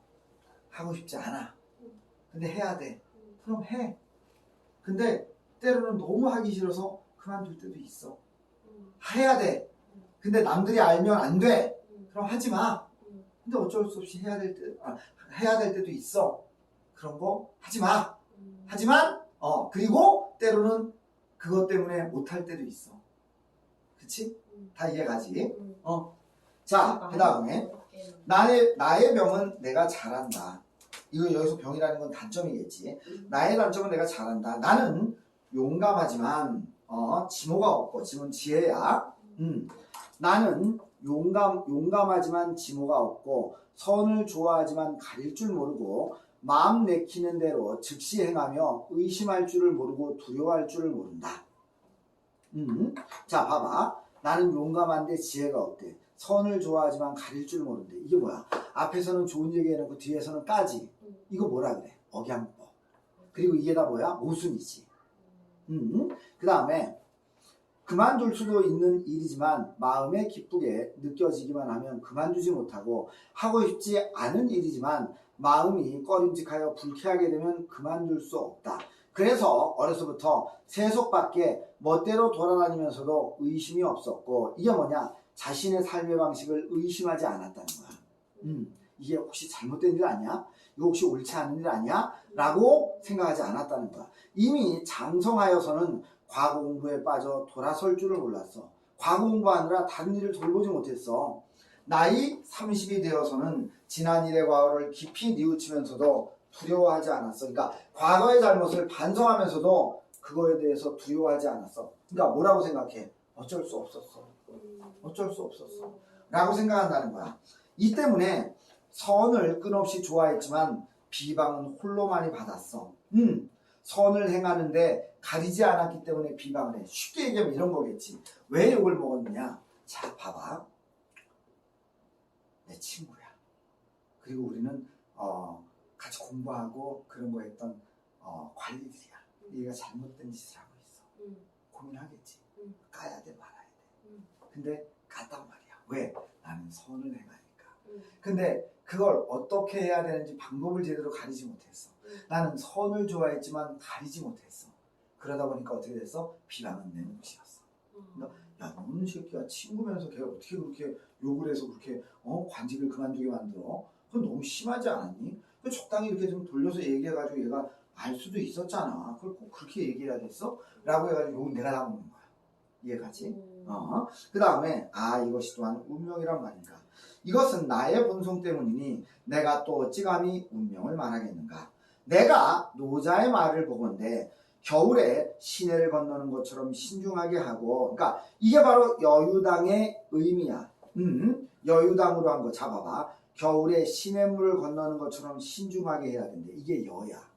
하고 싶지 않아. 근데 해야 돼. 그럼 해. 근데 때로는 너무 하기 싫어서 그만둘 때도 있어. 해야 돼. 근데 남들이 알면 안 돼. 그럼 하지 마. 근데 어쩔 수 없이 해야 될 때도 있어. 그런 거 하지 마. 하지만 그리고 때로는 그것 때문에 못할 때도 있어. 그치? 다 이해가지? 자, 그 다음에 나의 병은 내가 잘한다. 이거 여기서 병이라는 건 단점이겠지. 나의 단점은 내가 잘한다. 나는 용감하지만 지모가 없고 지모는 지혜야. 나는 용감하지만 지모가 없고 선을 좋아하지만 가릴 줄 모르고 마음 내키는 대로 즉시 행하며 의심할 줄을 모르고 두려워할 줄을 모른다. 자, 봐봐. 나는 용감한데 지혜가 없대. 선을 좋아하지만 가릴 줄 모른대. 이게 뭐야? 앞에서는 좋은 얘기 해놓고 뒤에서는 까지. 이거 뭐라 그래? 억양법. 그리고 이게 다 뭐야? 모순이지. 그 다음에 그만둘 수도 있는 일이지만 마음에 기쁘게 느껴지기만 하면 그만두지 못하고 하고 싶지 않은 일이지만 마음이 꺼림직하여 불쾌하게 되면 그만둘 수 없다. 그래서 어려서부터 세속밖에 멋대로 돌아다니면서도 의심이 없었고 이게 뭐냐? 자신의 삶의 방식을 의심하지 않았다는 거야. 이게 혹시 잘못된 일 아니야? 이거 혹시 옳지 않은 일 아니야? 라고 생각하지 않았다는 거야. 이미 장성하여서는 과거 공부에 빠져 돌아설 줄을 몰랐어. 과거 공부하느라 다른 일을 돌보지 못했어. 나이 30이 되어서는 지난 일의 과거를 깊이 뉘우치면서도 두려워하지 않았어. 그러니까 과거의 잘못을 반성하면서도 그거에 대해서 두려워하지 않았어. 그러니까 뭐라고 생각해? 어쩔 수 없었어. 어쩔 수 없었어. 라고 생각한다는 거야. 이 때문에 선을 끝없이 좋아했지만 비방은 홀로 많이 받았어. 선을 행하는데 가리지 않았기 때문에 비방을 해. 쉽게 얘기하면 이런 거겠지. 왜 욕을 먹었느냐? 자, 봐봐. 내 친구야. 그리고 우리는 같이 공부하고 그런 거 했던 관리들이야. 얘가 잘못된 짓을 하고 있어. 고민하겠지. 까야 돼 말아야 돼. 근데 깠단 말이야. 왜? 나는 선을 행하니까. 근데 그걸 어떻게 해야 되는지 방법을 제대로 가리지 못했어. 나는 선을 좋아했지만 가리지 못했어. 그러다 보니까 어떻게 됐어? 비방은 내 몫이었어. 그러니까 야, 너는 새끼야 친구면서 걔가 어떻게 그렇게 욕을 해서 그렇게 관직을 그만두게 만들어? 그건 너무 심하지 않았니? 그 적당히 이렇게 좀 돌려서 얘기해가지고 얘가 알 수도 있었잖아. 그걸 꼭 그렇게 얘기해야 됐어? 라고 해가지고 욕은 내가 다 먹는 거야. 이해가지? 그 다음에 이것이 또한 운명이란 말인가. 이것은 나의 본성 때문이니 내가 또 어찌 감히 운명을 말하겠는가. 내가 노자의 말을 보건대 겨울에 시내를 건너는 것처럼 신중하게 하고, 그러니까 이게 바로 여유당의 의미야. 여유당으로 한 거 잡아봐. 겨울에 시냇물을 건너는 것처럼 신중하게 해야 된대. 이게 여야.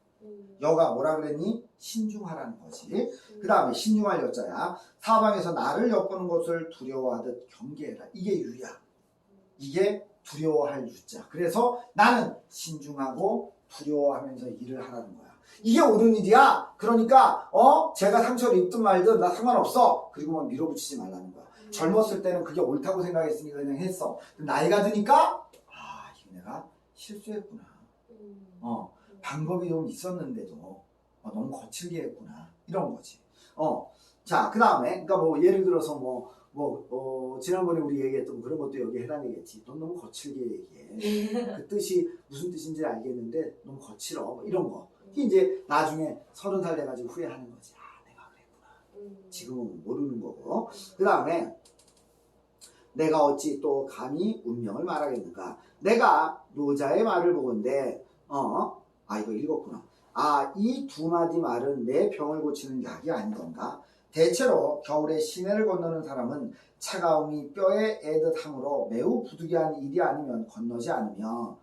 여가 뭐라 그랬니? 신중하라는 거지. 그 다음에 신중할 여자야. 사방에서 나를 엿보는 것을 두려워하듯 경계해라. 이게 유야. 이게 두려워할 유자. 그래서 나는 신중하고 두려워하면서 일을 하라는 거야. 이게 옳은 일이야. 그러니까 제가 상처를 입든 말든 나 상관없어. 그리고 막 밀어붙이지 말라는 거야. 젊었을 때는 그게 옳다고 생각했으니까 그냥 했어. 나이가 드니까 이거 내가 실수했구나. 방법이 좀 있었는데도 너무 거칠게 했구나. 이런 거지. 자, 그 다음에 그러니까 뭐 예를 들어서 지난번에 우리 얘기했던 그런 것도 여기 해당되겠지. 넌 너무 거칠게 얘기해. 그 뜻이 무슨 뜻인지 알겠는데 너무 거칠어. 이런 거. 이게 이제 나중에 30살 돼가지고 후회하는 거지. 내가 그랬구나. 지금은 모르는 거고. 그 다음에 내가 어찌 또 감히 운명을 말하겠는가. 내가 노자의 말을 보건대 이거 읽었구나. 이 두 마디 말은 내 병을 고치는 약이 아니던가. 대체로 겨울에 시내를 건너는 사람은 차가움이 뼈에 애듯하므로 매우 부득이한 일이 아니면 건너지 않으며,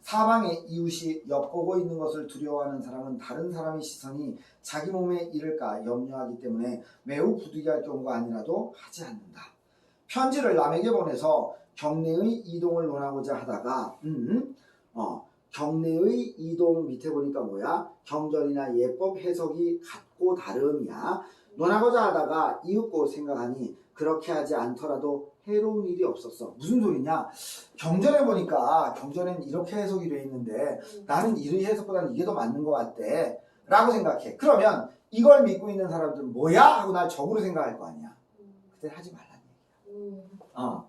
사방에 이웃이 엿보고 있는 것을 두려워하는 사람은 다른 사람의 시선이 자기 몸에 이를까 염려하기 때문에 매우 부득이할 경우가 아니라도 하지 않는다. 편지를 남에게 보내서 경내의 이동을 논하고자 하다가 경내의 이동 밑에 보니까 뭐야? 경전이나 예법 해석이 같고 다름이야. 논하고자 하다가 이윽고 생각하니 그렇게 하지 않더라도 해로운 일이 없었어. 무슨 소리냐? 경전에 보니까 경전에는 이렇게 해석이 돼 있는데 나는 이 해석보다는 이게 더 맞는 것 같대 라고 생각해. 그러면 이걸 믿고 있는 사람들은 뭐야? 하고 날 적으로 생각할 거 아니야. 그때 하지 말라는 얘기야.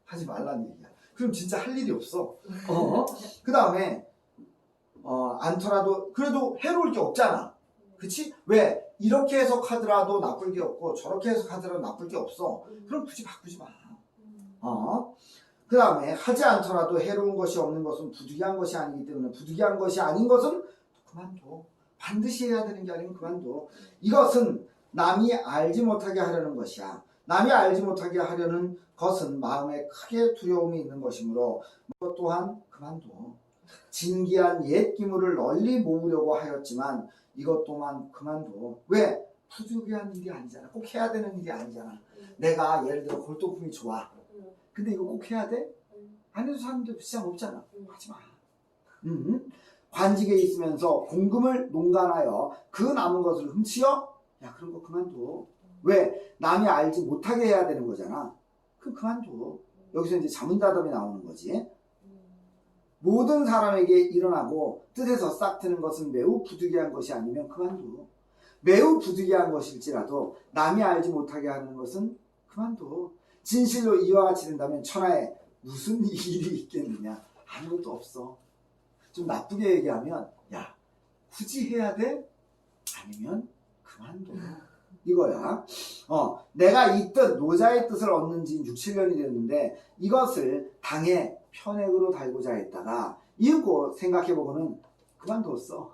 하지 말라는 얘기야. 그럼 진짜 할 일이 없어. 그 다음에 않더라도 그래도 해로울 게 없잖아. 그치? 왜? 이렇게 해석하더라도 나쁠 게 없고 저렇게 해석하더라도 나쁠 게 없어. 그럼 굳이 바꾸지 마. 그 다음에 하지 않더라도 해로운 것이 없는 것은 부득이한 것이 아니기 때문에 부득이한 것이 아닌 것은 그만둬. 반드시 해야 되는 게 아니면 그만둬. 이것은 남이 알지 못하게 하려는 것이야. 남이 알지 못하게 하려는 것은 마음에 크게 두려움이 있는 것이므로 그것 또한 그만둬. 진기한 옛 기물을 널리 모으려고 하였지만 이것 또한 그만둬. 왜? 부득이한 일이 아니잖아. 꼭 해야 되는 일이 아니잖아. 내가 예를 들어 골동품이 좋아. 근데 이거 꼭 해야 돼? 안 해도 사람들 비싸면 없잖아. 하지 마. 관직에 있으면서 공금을 농간하여 그 남은 것을 훔치여? 야, 그런 거 그만둬. 왜? 남이 알지 못하게 해야 되는 거잖아. 그럼 그만둬. 여기서 이제 자문다담이 나오는 거지. 모든 사람에게 일어나고 뜻에서 싹 트는 것은 매우 부득이한 것이 아니면 그만둬. 매우 부득이한 것일지라도 남이 알지 못하게 하는 것은 그만둬. 진실로 이와 같이 된다면 천하에 무슨 일이 있겠느냐? 아무것도 없어. 좀 나쁘게 얘기하면 야, 굳이 해야 돼? 아니면 그만둬. 이거야. 내가 이 뜻, 노자의 뜻을 얻는 지 6, 7년이 됐는데 이것을 당의 편액으로 달고자 했다가 이윽고 생각해보고는 그만뒀어.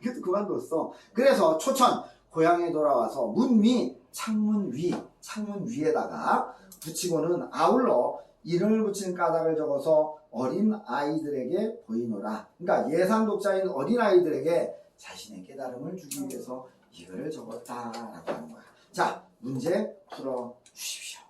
이것도 그만뒀어. 그래서 초천 고향에 돌아와서 문 위, 창문 위에다가 붙이고는 아울러 이름을 붙이는 까닭을 적어서 어린 아이들에게 보이노라. 그러니까 예상 독자인 어린 아이들에게 자신의 깨달음을 주기 위해서 이거를 적었다라고 하는 거야. 자, 문제 풀어 주십시오.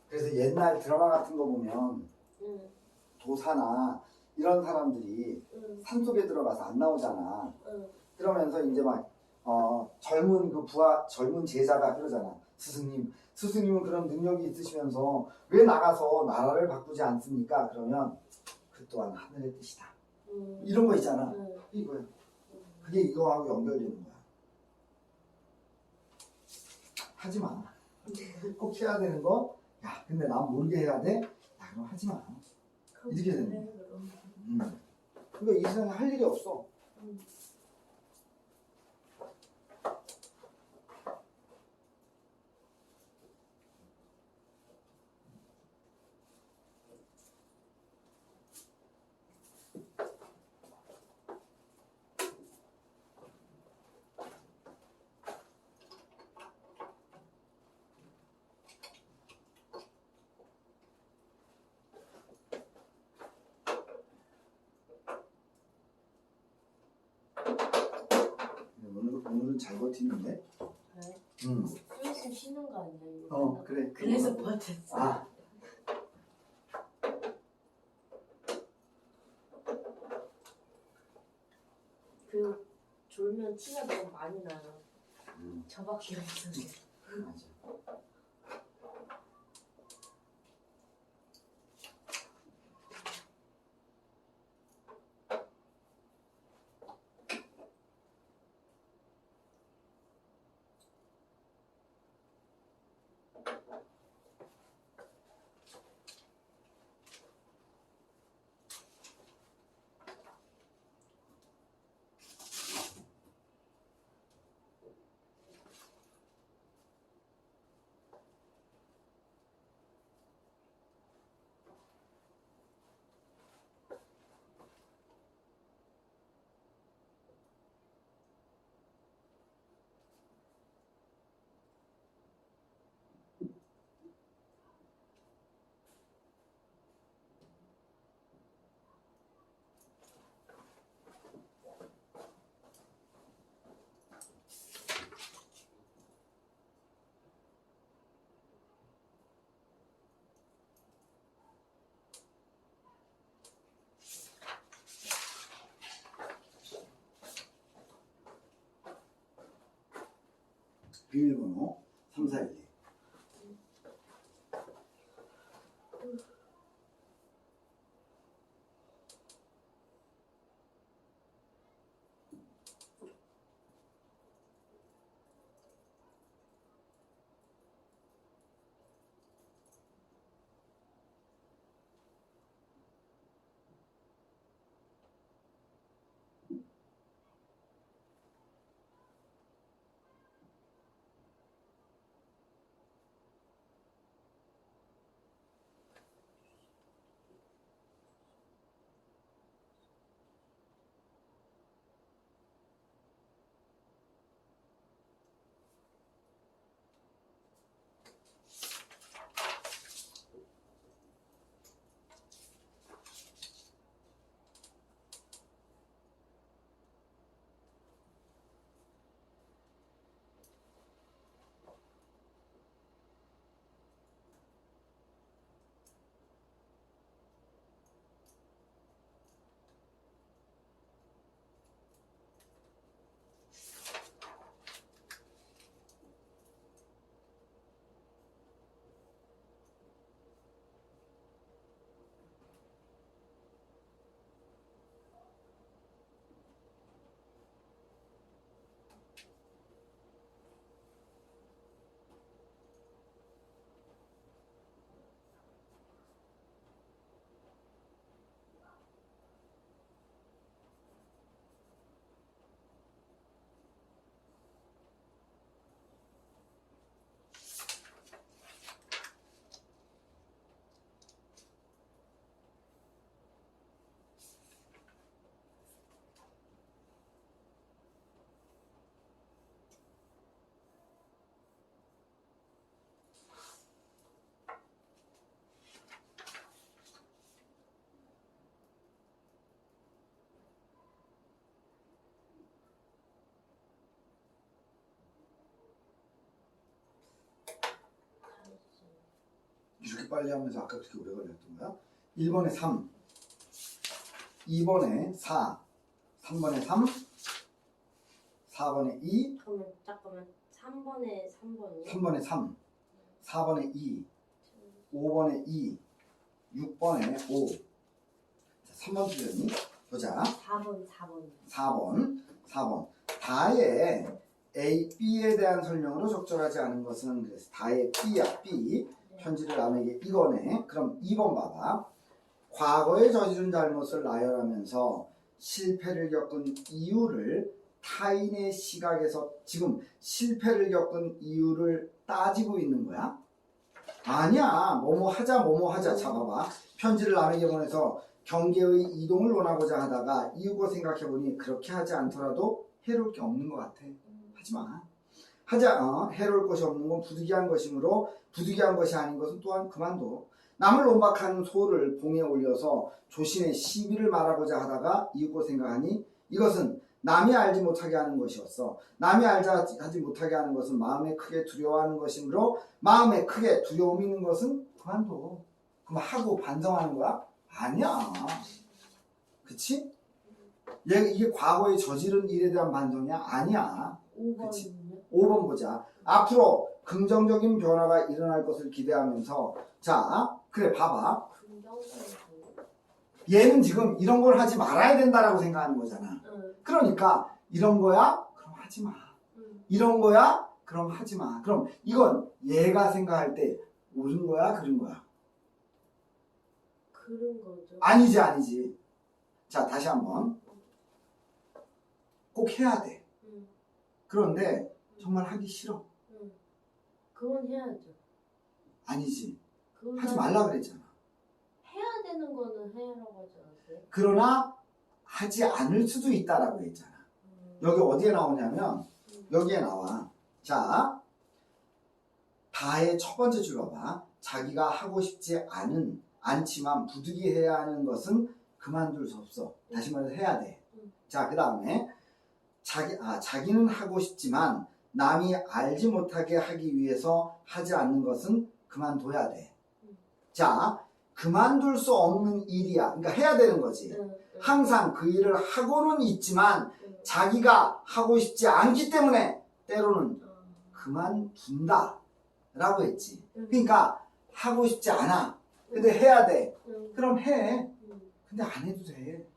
그래서 옛날 드라마 같은 거 보면 도사나 이런 사람들이 산속에 들어가서 안 나오잖아. 그러면서 이제 막 젊은 그 젊은 제자가 그러잖아. 스승님은 그런 능력이 있으시면서 왜 나가서 나라를 바꾸지 않습니까? 그러면 그 또한 하늘의 뜻이다. 이런 거 있잖아. 이거야. 그게 이거하고 연결되는 거야. 하지 마. 꼭 해야 되는 거. 야, 근데 난 모르게 해야 돼? 야, 그럼 하지 마. 이렇게 되는 거야. 그러니까 이 세상에 할 일이 없어. 오늘은 잘 버티는데. 그래? 응. 좀 있으면 쉬는 거 아니야? 이거? 그래. 그래서 버텼어. 아. 그 졸면 티가 너무 많이 나요. 음. 저밖에 없어요. 맞아. 비밀번호 3412. 이렇게 빨리 하면서 아까 그렇게 오래 걸렸던 거야? 1번에 3, 2번에 4, 3번에 3, 4번에 2, 그러면 잠깐만 3번에 3번이요? 3번에 3, 4번에 2, 5번에 2, 6번에 5. 자, 3번 틀렸니? 보자. 4번. 다의 A, B에 대한 설명으로 적절하지 않은 것은 그래서 다의 B야, B. 네. 편지를 나누게 이거네. 그럼 2번 봐봐. 과거에 저지른 잘못을 나열하면서 실패를 겪은 이유를 타인의 시각에서 지금 실패를 겪은 이유를 따지고 있는 거야? 아니야. 뭐뭐 하자 잡아봐. 편지를 남에게 보내서 경계의 이동을 원하고자 하다가 이유고 생각해보니 그렇게 하지 않더라도 해로울 게 없는 것 같아. 하지마. 해로울 것이 없는 건 부득이한 것이므로 부득이한 것이 아닌 것은 또한 그만둬. 남을 온박하는 소를 봉에 올려서 조신의 시비를 말하고자 하다가 이웃고 생각하니 이것은 남이 알지 못하게 하는 것이었어. 남이 하지 못하게 하는 것은 마음에 크게 두려워하는 것이므로 마음에 크게 두려움이 있는 것은 그만둬. 그럼 하고 반성하는 거야? 아니야. 그치? 이게 과거에 저지른 일에 대한 반성이야? 아니야. 그치? 5번은요? 5번 보자. 앞으로 긍정적인 변화가 일어날 것을 기대하면서 자, 그래 봐봐. 긍정적인 얘는 지금 이런 걸 하지 말아야 된다라고 생각하는 거잖아. 응. 그러니까 이런 거야? 그럼 하지 마. 응. 이런 거야? 그럼 하지 마. 그럼 이건 얘가 생각할 때 옳은 거야? 그른 거야? 그런 거죠. 아니지. 자, 다시 한번. 꼭 해야 돼. 응. 그런데 정말 하기 싫어. 응. 그건 해야죠. 아니지. 그건 하지 말라 그랬잖아. 해야 되는 거는 해라고 하지 않았어요? 그러나 하지 않을 수도 있다라고 했잖아. 여기 어디에 나오냐면 여기에 나와. 자, 다의 첫 번째 줄 봐봐. 자기가 하고 싶지 않지만 부득이 해야 하는 것은 그만둘 수 없어. 다시 말해서 해야 돼. 자, 그 다음에 자기는 하고 싶지만 남이 알지 못하게 하기 위해서 하지 않는 것은 그만둬야 돼. 자, 그만둘 수 없는 일이야. 그러니까 해야 되는 거지. 항상 그 일을 하고는 있지만 자기가 하고 싶지 않기 때문에 때로는 그만둔다 라고 했지. 그러니까 하고 싶지 않아. 근데 해야 돼. 그럼 해. 근데 안 해도 돼.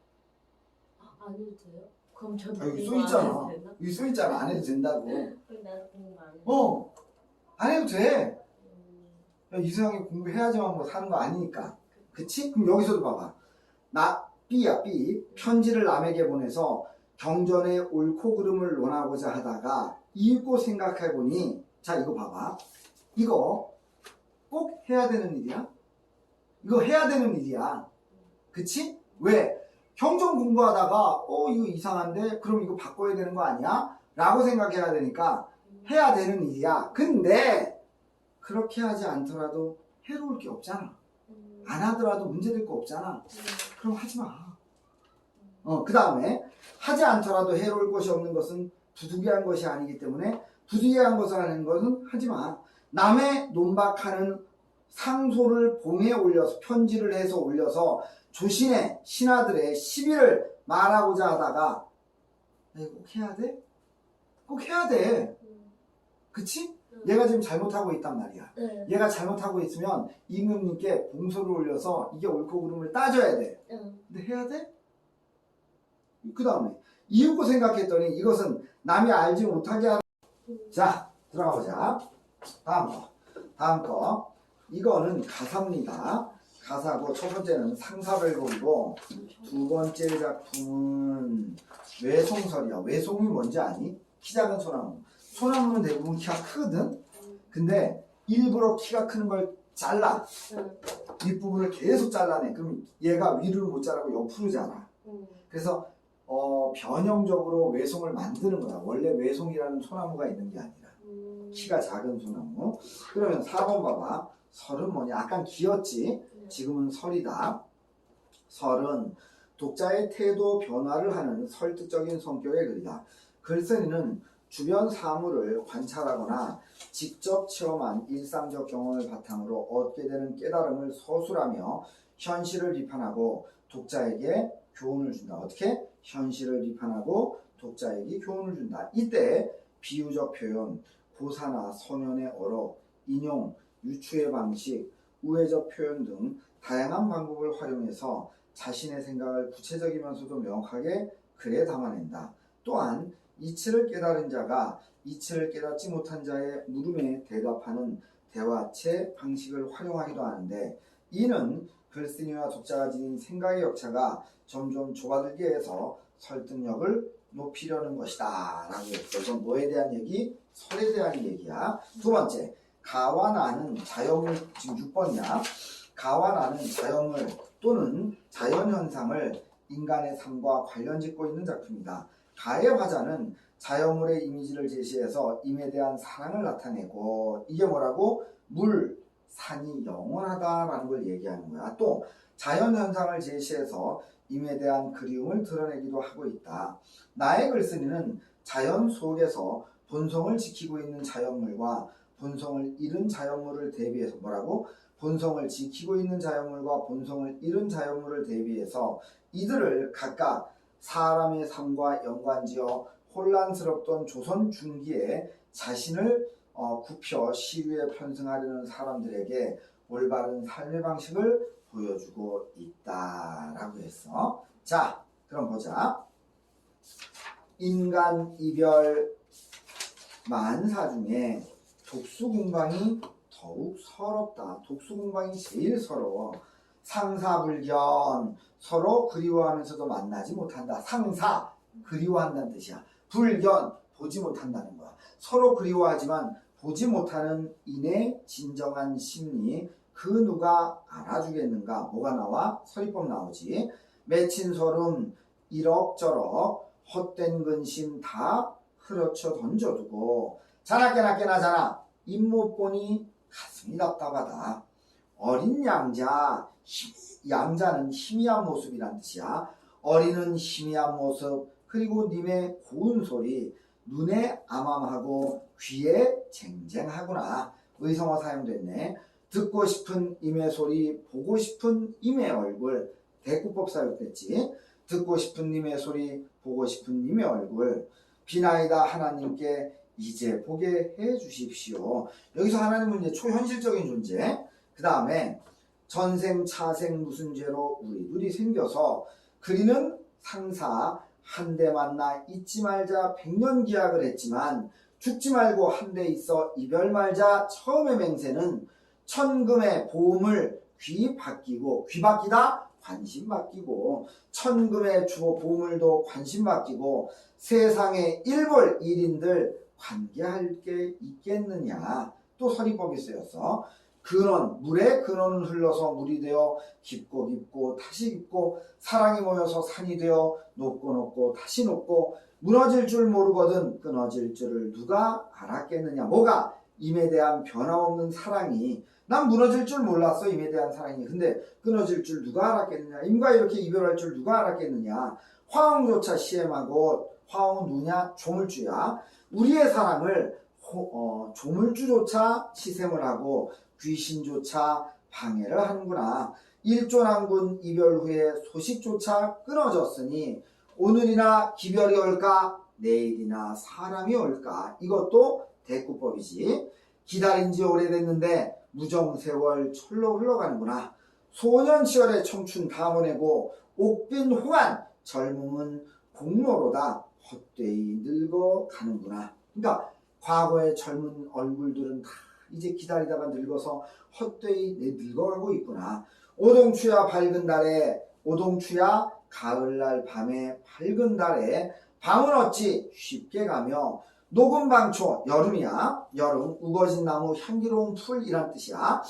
안 해도 돼요? 그럼 저도 여기 써 공부 안 있잖아. 해도 되나? 여기 써 있잖아. 안 해도 된다고. 그럼 나도 공부 안 해. 안 해도 돼. 야, 이 세상에 공부해야지만 뭐 사는 거 아니니까. 그치? 그럼 여기서도 봐봐. B야, B. 편지를 남에게 보내서 경전의 옳고 그름을 논하고자 하다가 읽고 생각해보니, 자, 이거 봐봐. 이거 꼭 해야 되는 일이야? 이거 해야 되는 일이야. 그치? 왜? 경전 공부하다가, 이거 이상한데? 그럼 이거 바꿔야 되는 거 아니야? 라고 생각해야 되니까 해야 되는 일이야. 근데, 그렇게 하지 않더라도 해로울 게 없잖아. 안 하더라도 문제될 거 없잖아. 그럼 하지 마. 그 다음에 하지 않더라도 해로울 것이 없는 것은 부득이한 것이 아니기 때문에 부득이한 것을 하는 것은 하지 마. 남의 논박하는 상소를 봉에 올려서 편지를 해서 올려서 조신의 신하들의 시비를 말하고자 하다가 이거 꼭 해야 돼? 꼭 해야 돼. 그치? 얘가 지금 잘못하고 있단 말이야. 얘가 잘못하고 있으면 임금님께 봉소를 올려서 이게 옳고 그름을 따져야 돼. 근데 해야 돼? 그 다음에 이윽고 생각했더니 이것은 남이 알지 못하게 하는. 자, 들어가 보자. 다음 거. 이거는 가사입니다. 가사고 첫 번째는 상사별곡이고 두 번째 작품은 외송설이야. 외송이 뭔지 아니? 키 작은 소나무. 소나무는 대부분 키가 크거든? 근데 일부러 키가 크는 걸 잘라. 윗부분을 계속 잘라내. 그럼 얘가 위를 못 자라고 옆으로 자라. 그래서 변형적으로 외송을 만드는 거야. 원래 외송이라는 소나무가 있는 게 아니라. 키가 작은 소나무. 그러면 4번 봐봐. 설은 뭐냐? 약간 기었지? 지금은 설이다. 설은 독자의 태도 변화를 하는 설득적인 성격의 글이다. 글쓴이는 주변 사물을 관찰하거나 직접 체험한 일상적 경험을 바탕으로 얻게 되는 깨달음을 서술하며 현실을 비판하고 독자에게 교훈을 준다. 어떻게? 현실을 비판하고 독자에게 교훈을 준다. 이때 비유적 표현, 고사나 선현의 어록, 인용, 유추의 방식, 우회적 표현 등 다양한 방법을 활용해서 자신의 생각을 구체적이면서도 명확하게 글에 담아낸다. 또한 이치를 깨달은 자가 이치를 깨닫지 못한 자의 물음에 대답하는 대화체 방식을 활용하기도 하는데, 이는 글쓴이와 독자가 지닌 생각의 격차가 점점 좁아들게 해서 설득력을 높이려는 것이다 라고 했어. 이건 뭐에 대한 얘기? 설에 대한 얘기야. 두 번째, 가와 나는 자연물. 지금 6번이야. 가와 나는 자연물 또는 자연현상을 인간의 삶과 관련 짓고 있는 작품이다. 가의 화자는 자연물의 이미지를 제시해서 임에 대한 사랑을 나타내고, 이게 뭐라고? 물, 산이 영원하다라는 걸 얘기하는 거야. 또 자연현상을 제시해서 임에 대한 그리움을 드러내기도 하고 있다. 나의 글쓴이는 자연 속에서 본성을 지키고 있는 자연물과 본성을 잃은 자연물을 대비해서 뭐라고? 본성을 지키고 있는 자연물과 본성을 잃은 자연물을 대비해서 이들을 각각 사람의 삶과 연관지어 혼란스럽던 조선 중기에 자신을 굽혀 시류에 편승하려는 사람들에게 올바른 삶의 방식을 보여주고 있다라고 했어. 자, 그럼 보자. 인간 이별 만사 중에 독수공방이 더욱 서럽다. 독수공방이 제일 서러워. 상사불견, 서로 그리워하면서도 만나지 못한다. 상사, 그리워한다는 뜻이야. 불견, 보지 못한다는 거야. 서로 그리워하지만 보지 못하는 인의 진정한 심리, 그 누가 알아주겠는가? 뭐가 나와? 서리법 나오지. 맺힌 소름 이럭저럭 헛된 근심 다 흐려쳐 던져두고 자나깨나 입 못 보니 가슴이 답답하다. 어린 양자는 희미한 모습이란 뜻이야. 어린은 희미한 모습, 그리고 님의 고운 소리, 눈에 암암하고 귀에 쟁쟁하구나. 의성어 사용됐네. 듣고 싶은 임의 소리, 보고 싶은 임의 얼굴. 대꾸법 사용됐지. 듣고 싶은 님의 소리, 보고 싶은 님의 얼굴. 비나이다 하나님께 이제 보게 해 주십시오. 여기서 하나님은 이제 초현실적인 존재. 그 다음에 전생 차생 무슨 죄로 우리 둘이 생겨서 그리는 상사 한 대 만나 잊지 말자 100년 기약을 했지만 죽지 말고 한 대 있어 이별 말자 처음의 맹세는 천금의 보험을 귀 바뀌고 귀 바뀌다 관심 바뀌고 천금의 주어 보물도 관심 바뀌고 세상의 일볼 일인들 관계할 게 있겠느냐. 또 서리법이 쓰였어. 근원, 물의 근원은 흘러서 물이 되어 깊고 깊고 다시 깊고 사랑이 모여서 산이 되어 높고 높고 다시 높고 무너질 줄 모르거든 끊어질 줄을 누가 알았겠느냐. 뭐가? 임에 대한 변함없는 사랑이. 난 무너질 줄 몰랐어, 임에 대한 사랑이. 근데 끊어질 줄 누가 알았겠느냐. 임과 이렇게 이별할 줄 누가 알았겠느냐. 화홍조차 시엠하고 화홍은 누냐? 조물주야. 우리의 사랑을 조물주조차 시샘을 하고 귀신조차 방해를 하는구나. 일조난군 이별 후에 소식조차 끊어졌으니 오늘이나 기별이 올까 내일이나 사람이 올까. 이것도 대꾸법이지. 기다린 지 오래됐는데 무정세월 철로 흘러가는구나. 소년시절의 청춘 다 보내고 옥빈 후한 젊음은 공로로다 헛되이 늙어가는구나. 그러니까 과거의 젊은 얼굴들은 다 이제 기다리다가 늙어서 헛되이 늙어가고 있구나. 오동추야 밝은 달에, 오동추야 가을날 밤에 밝은 달에 밤은 어찌 쉽게 가며 녹은 방초, 여름이야. 여름, 우거진 나무 향기로운 풀이란 뜻이야.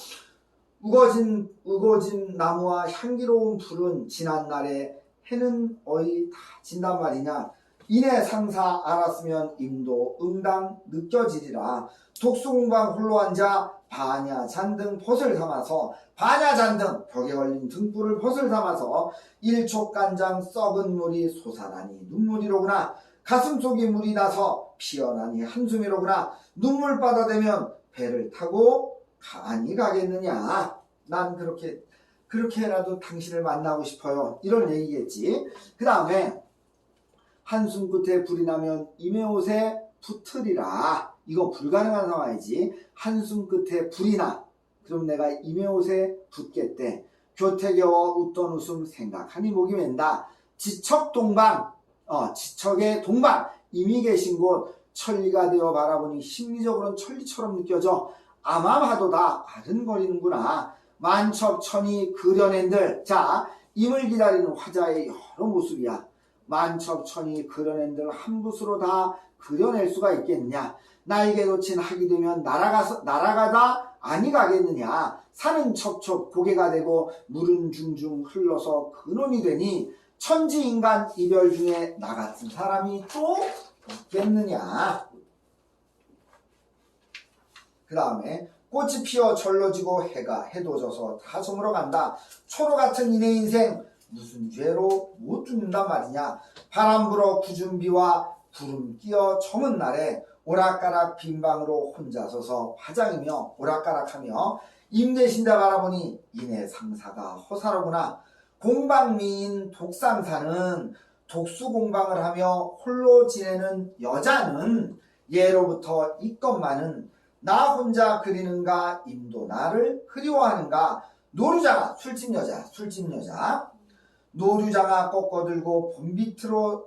우거진 나무와 향기로운 풀은 지난 날에 해는 어이 다 진단 말이냐. 이내 상사 알았으면 임도 응당 느껴지리라. 독수공방 홀로 앉아 반야잔등 벗을 삼아서 반야잔등 벽에 걸린 등불을 벗을 삼아서 일촉간장 썩은 물이 솟아나니 눈물이로구나. 가슴속이 물이 나서 피어나니 한숨이로구나. 눈물바다 되면 배를 타고 가니 가겠느냐. 난 그렇게라도 당신을 만나고 싶어요. 이런 얘기겠지. 그 다음에 한숨 끝에 불이 나면 임의옷에 붙으리라. 이거 불가능한 상황이지. 한숨 끝에 불이 나. 그럼 내가 임의옷에 붙겠대. 교태겨워 웃던 웃음 생각하니 목이 맨다. 지척동방, 지척의 동방, 이미 계신 곳 천리가 되어 바라보니 심리적으로는 천리처럼 느껴져. 암암하도다 아른거리는구나. 만첩천이 그려낸들. 자, 임을 기다리는 화자의 여러 모습이야. 만첩천이 그려낸들 한 붓으로 다 그려낼 수가 있겠느냐. 날개 돋친 학이 되면 날아가다 아니 가겠느냐. 산은 첩첩 고개가 되고 물은 중중 흘러서 근원이 되니 천지인간 이별 중에 나 같은 사람이 또 있겠느냐. 그 다음에 꽃이 피어 절로 지고 해가 해도 져서 다 저물어 간다. 초로 같은 이내 인생 무슨 죄로 못 죽는단 말이냐. 바람 불어 굳은 비와 구름 끼어 저문 날에 오락가락 빈방으로 혼자 서서 화장이며 오락가락하며 임대신다 바라보니 이내 상사가 허사로구나. 공방미인 독상사는 독수공방을 하며 홀로 지내는 여자는 예로부터 있건만은 나 혼자 그리는가 임도 나를 그리워하는가. 노루자가 술집 여자 노루자가 꺾어들고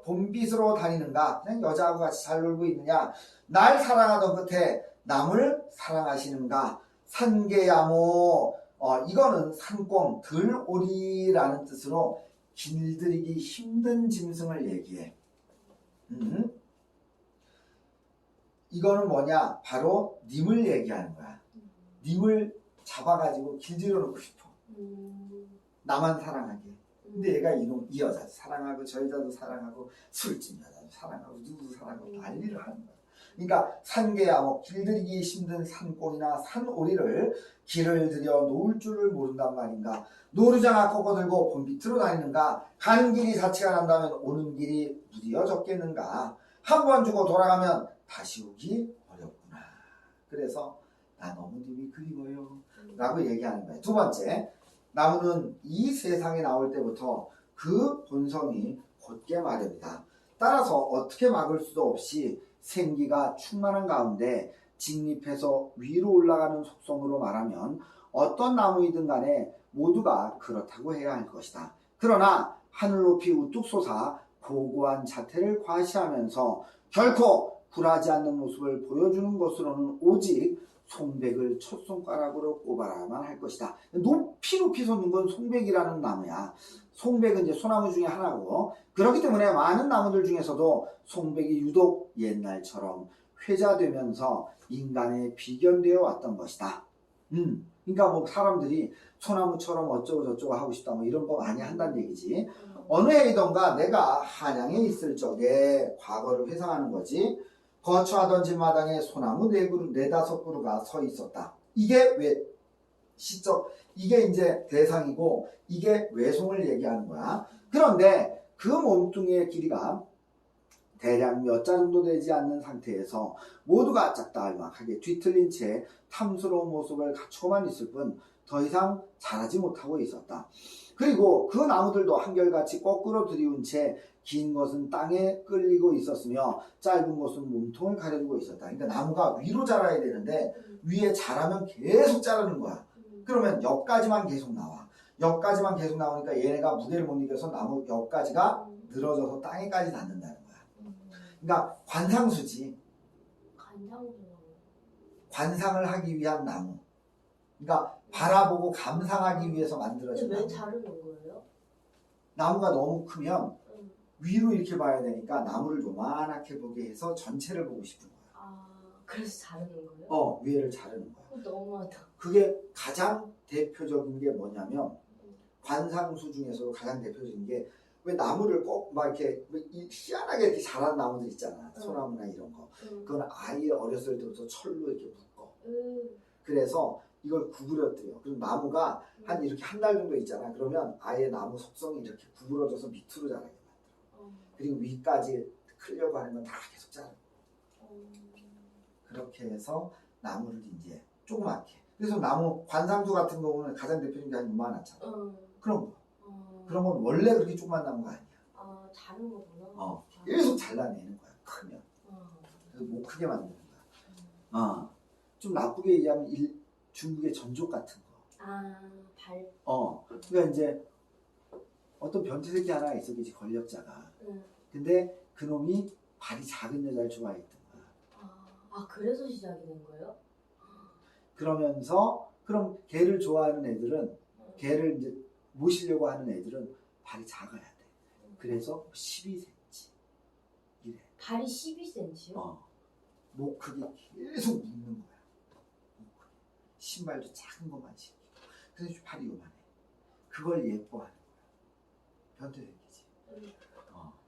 봄빛으로 다니는가. 그냥 여자하고 같이 잘 놀고 있느냐. 날 사랑하던 끝에 남을 사랑하시는가. 산개야모 이거는 산꽁 들오리라는 뜻으로 길들이기 힘든 짐승을 얘기해. 이거는 뭐냐? 바로 님을 얘기하는 거야. 님을 잡아가지고 길들여 놓고 싶어. 나만 사랑하게. 근데 얘가 이 여자도 사랑하고 저 여자도 사랑하고 술집 여자도 사랑하고 누구도 사랑하고 난리를 하는 거야. 그러니까 산개야 길들이기 힘든 산꽁이나 산오리를 길을 들여 놓을 줄을 모른단 말인가. 노루장아 꺾어들고 봄빛으로 다니는가. 가는 길이 자체가 난다면 오는 길이 무디어졌겠는가. 한 번 주고 돌아가면 다시 오기 어렵구나. 그래서 나 너무 님이 그리워요 라고 얘기하는 거예요. 두 번째, 나무는 이 세상에 나올 때부터 그 본성이 곧게 마련이다. 따라서 어떻게 막을 수도 없이 생기가 충만한 가운데 직립해서 위로 올라가는 속성으로 말하면 어떤 나무이든 간에 모두가 그렇다고 해야 할 것이다. 그러나 하늘 높이 우뚝 솟아 고고한 자태를 과시하면서 결코 굴하지 않는 모습을 보여주는 것으로는 오직 송백을 첫 손가락으로 꼽아야만 할 것이다. 높이 솟는 건 송백이라는 나무야. 송백은 이제 소나무 중에 하나고, 그렇기 때문에 많은 나무들 중에서도 송백이 유독 옛날처럼 회자되면서 인간에 비견되어 왔던 것이다. 그러니까 뭐 사람들이 소나무처럼 어쩌고 저쩌고 하고 싶다 뭐 이런 거 많이 한다는 얘기지. 어느 해이던가 내가 한양에 있을 적에 과거를 회상하는 거지. 거처하던 집마당에 소나무 네다섯 그루가 서 있었다. 이게 왜 이게 이제 대상이고 이게 외송을 얘기하는 거야. 그런데 그 몸뚱이의 길이가 대략 몇 자 정도 되지 않는 상태에서 모두가 짝달막하게 뒤틀린 채 탐스러운 모습을 갖추고만 있을 뿐 더 이상 자라지 못하고 있었다. 그리고 그 나무들도 한결같이 거꾸로 들이운 채 긴 것은 땅에 끌리고 있었으며 짧은 것은 몸통을 가려주고 있었다. 그러니까 나무가 위로 자라야 되는데 위에 자라면 계속 자라는 거야. 그러면 옆가지만 계속 나와. 옆가지만 계속 나오니까 얘네가 무게를 못 이겨서 나무 옆가지가 늘어져서 땅에까지 닿는다는 거야. 그러니까 관상수지. 관상을 하기 위한 나무. 그러니까 바라보고 감상하기 위해서 만들어진 근데 왜 나무. 자르는 거예요? 나무가 너무 크면 위로 이렇게 봐야 되니까 나무를 요만하게 보게 해서 전체를 보고 싶은 거야. 아, 그래서 자르는 거예요? 위에를 자르는 거야. 너무하다. 그게 가장 대표적인 게 뭐냐면 관상수 중에서도 가장 대표적인 게 왜 나무를 꼭 막 이렇게 희한하게 이렇게 자란 나무들 있잖아. 소나무나 이런 거. 그건 아예 어렸을 때부터 철로 이렇게 묶어. 그래서 이걸 구부러뜨려. 그럼 나무가 한 이렇게 한 달 정도 있잖아. 그러면 아예 나무 속성이 이렇게 구부러져서 밑으로 자라게 만들어. 그리고 위까지 크려고 하는 건 다 계속 자라. 그렇게 해서 나무를 이제 조그맣게. 그래서 나무 관상수 같은 경우는 가장 대표적인 게 한 요만하잖아. 그런 거. 그런 건 원래 그렇게 조그만 나무가 아니야. 아, 다른 거구나. 계속 잘라내는 거야. 크면. 그래서 못 크게 만드는 거야. 좀 나쁘게 얘기하면 중국의 전족 같은 거. 발. 그러니까 이제 어떤 변태 새끼 하나가 있었겠지, 권력자가. 근데 그놈이 발이 작은 여자를 좋아했던 거야. 그래서 시작이 된 거예요? 그러면서 그럼 걔를 좋아하는 애들은 걔를 이제 모시려고 하는 애들은 발이 작아야 돼. 그래서 12cm 이래. 발이 12cm요? 목 크기 계속 묶는 거야. 목 크기. 신발도 작은 것만 신고. 그래서 발이 요만해. 그걸 예뻐하는 거야. 변태 새끼지.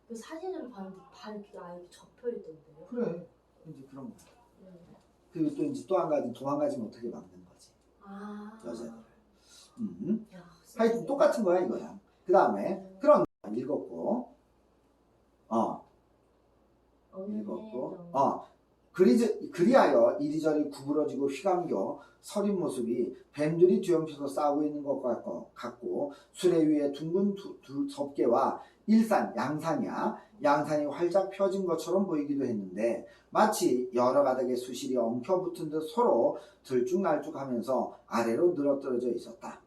그 사진으로 봤는데 발이 아예 접혀 있던데요? 그래. 이제 그런 거야. 그리고 또 이제 또 한 가지 도망가지 못하게 막는 거야. 여자들. 야, 하여튼 똑같은 거야 이거야. 그 다음에 그런 읽었고 그리하여 이리저리 구부러지고 휘감겨 서린 모습이 뱀들이 뒤엉켜서 싸우고 있는 것 같고 수레 위에 둥근 덮개와 일산 양산이야. 양산이 활짝 펴진 것처럼 보이기도 했는데 마치 여러 가닥의 수실이 엉켜붙은 듯 서로 들쭉날쭉하면서 아래로 늘어뜨려져 있었다.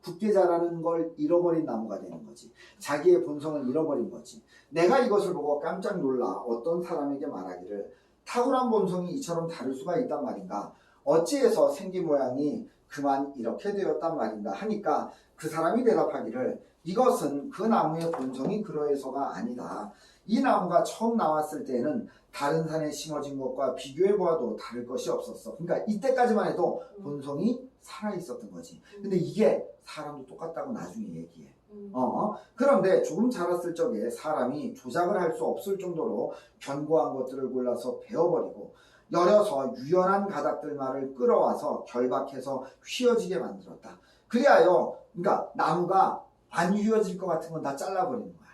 굳게 자라는 걸 잃어버린 나무가 되는 거지. 자기의 본성을 잃어버린 거지. 내가 이것을 보고 깜짝 놀라 어떤 사람에게 말하기를 탁월한 본성이 이처럼 다를 수가 있단 말인가? 어찌해서 생긴 모양이 그만 이렇게 되었단 말인가? 하니까 그 사람이 대답하기를 이것은 그 나무의 본성이 그러해서가 아니다. 이 나무가 처음 나왔을 때는 다른 산에 심어진 것과 비교해 보아도 다를 것이 없었어. 그러니까 이때까지만 해도 본성이 살아있었던 거지. 근데 이게 사람도 똑같다고 나중에 얘기해. 그런데 조금 자랐을 적에 사람이 조작을 할 수 없을 정도로 견고한 것들을 골라서 베어버리고 열여서 유연한 가닥들만을 끌어와서 결박해서 휘어지게 만들었다. 그리하여 그러니까 나무가 안 휘어질 것 같은 건 다 잘라버리는 거야.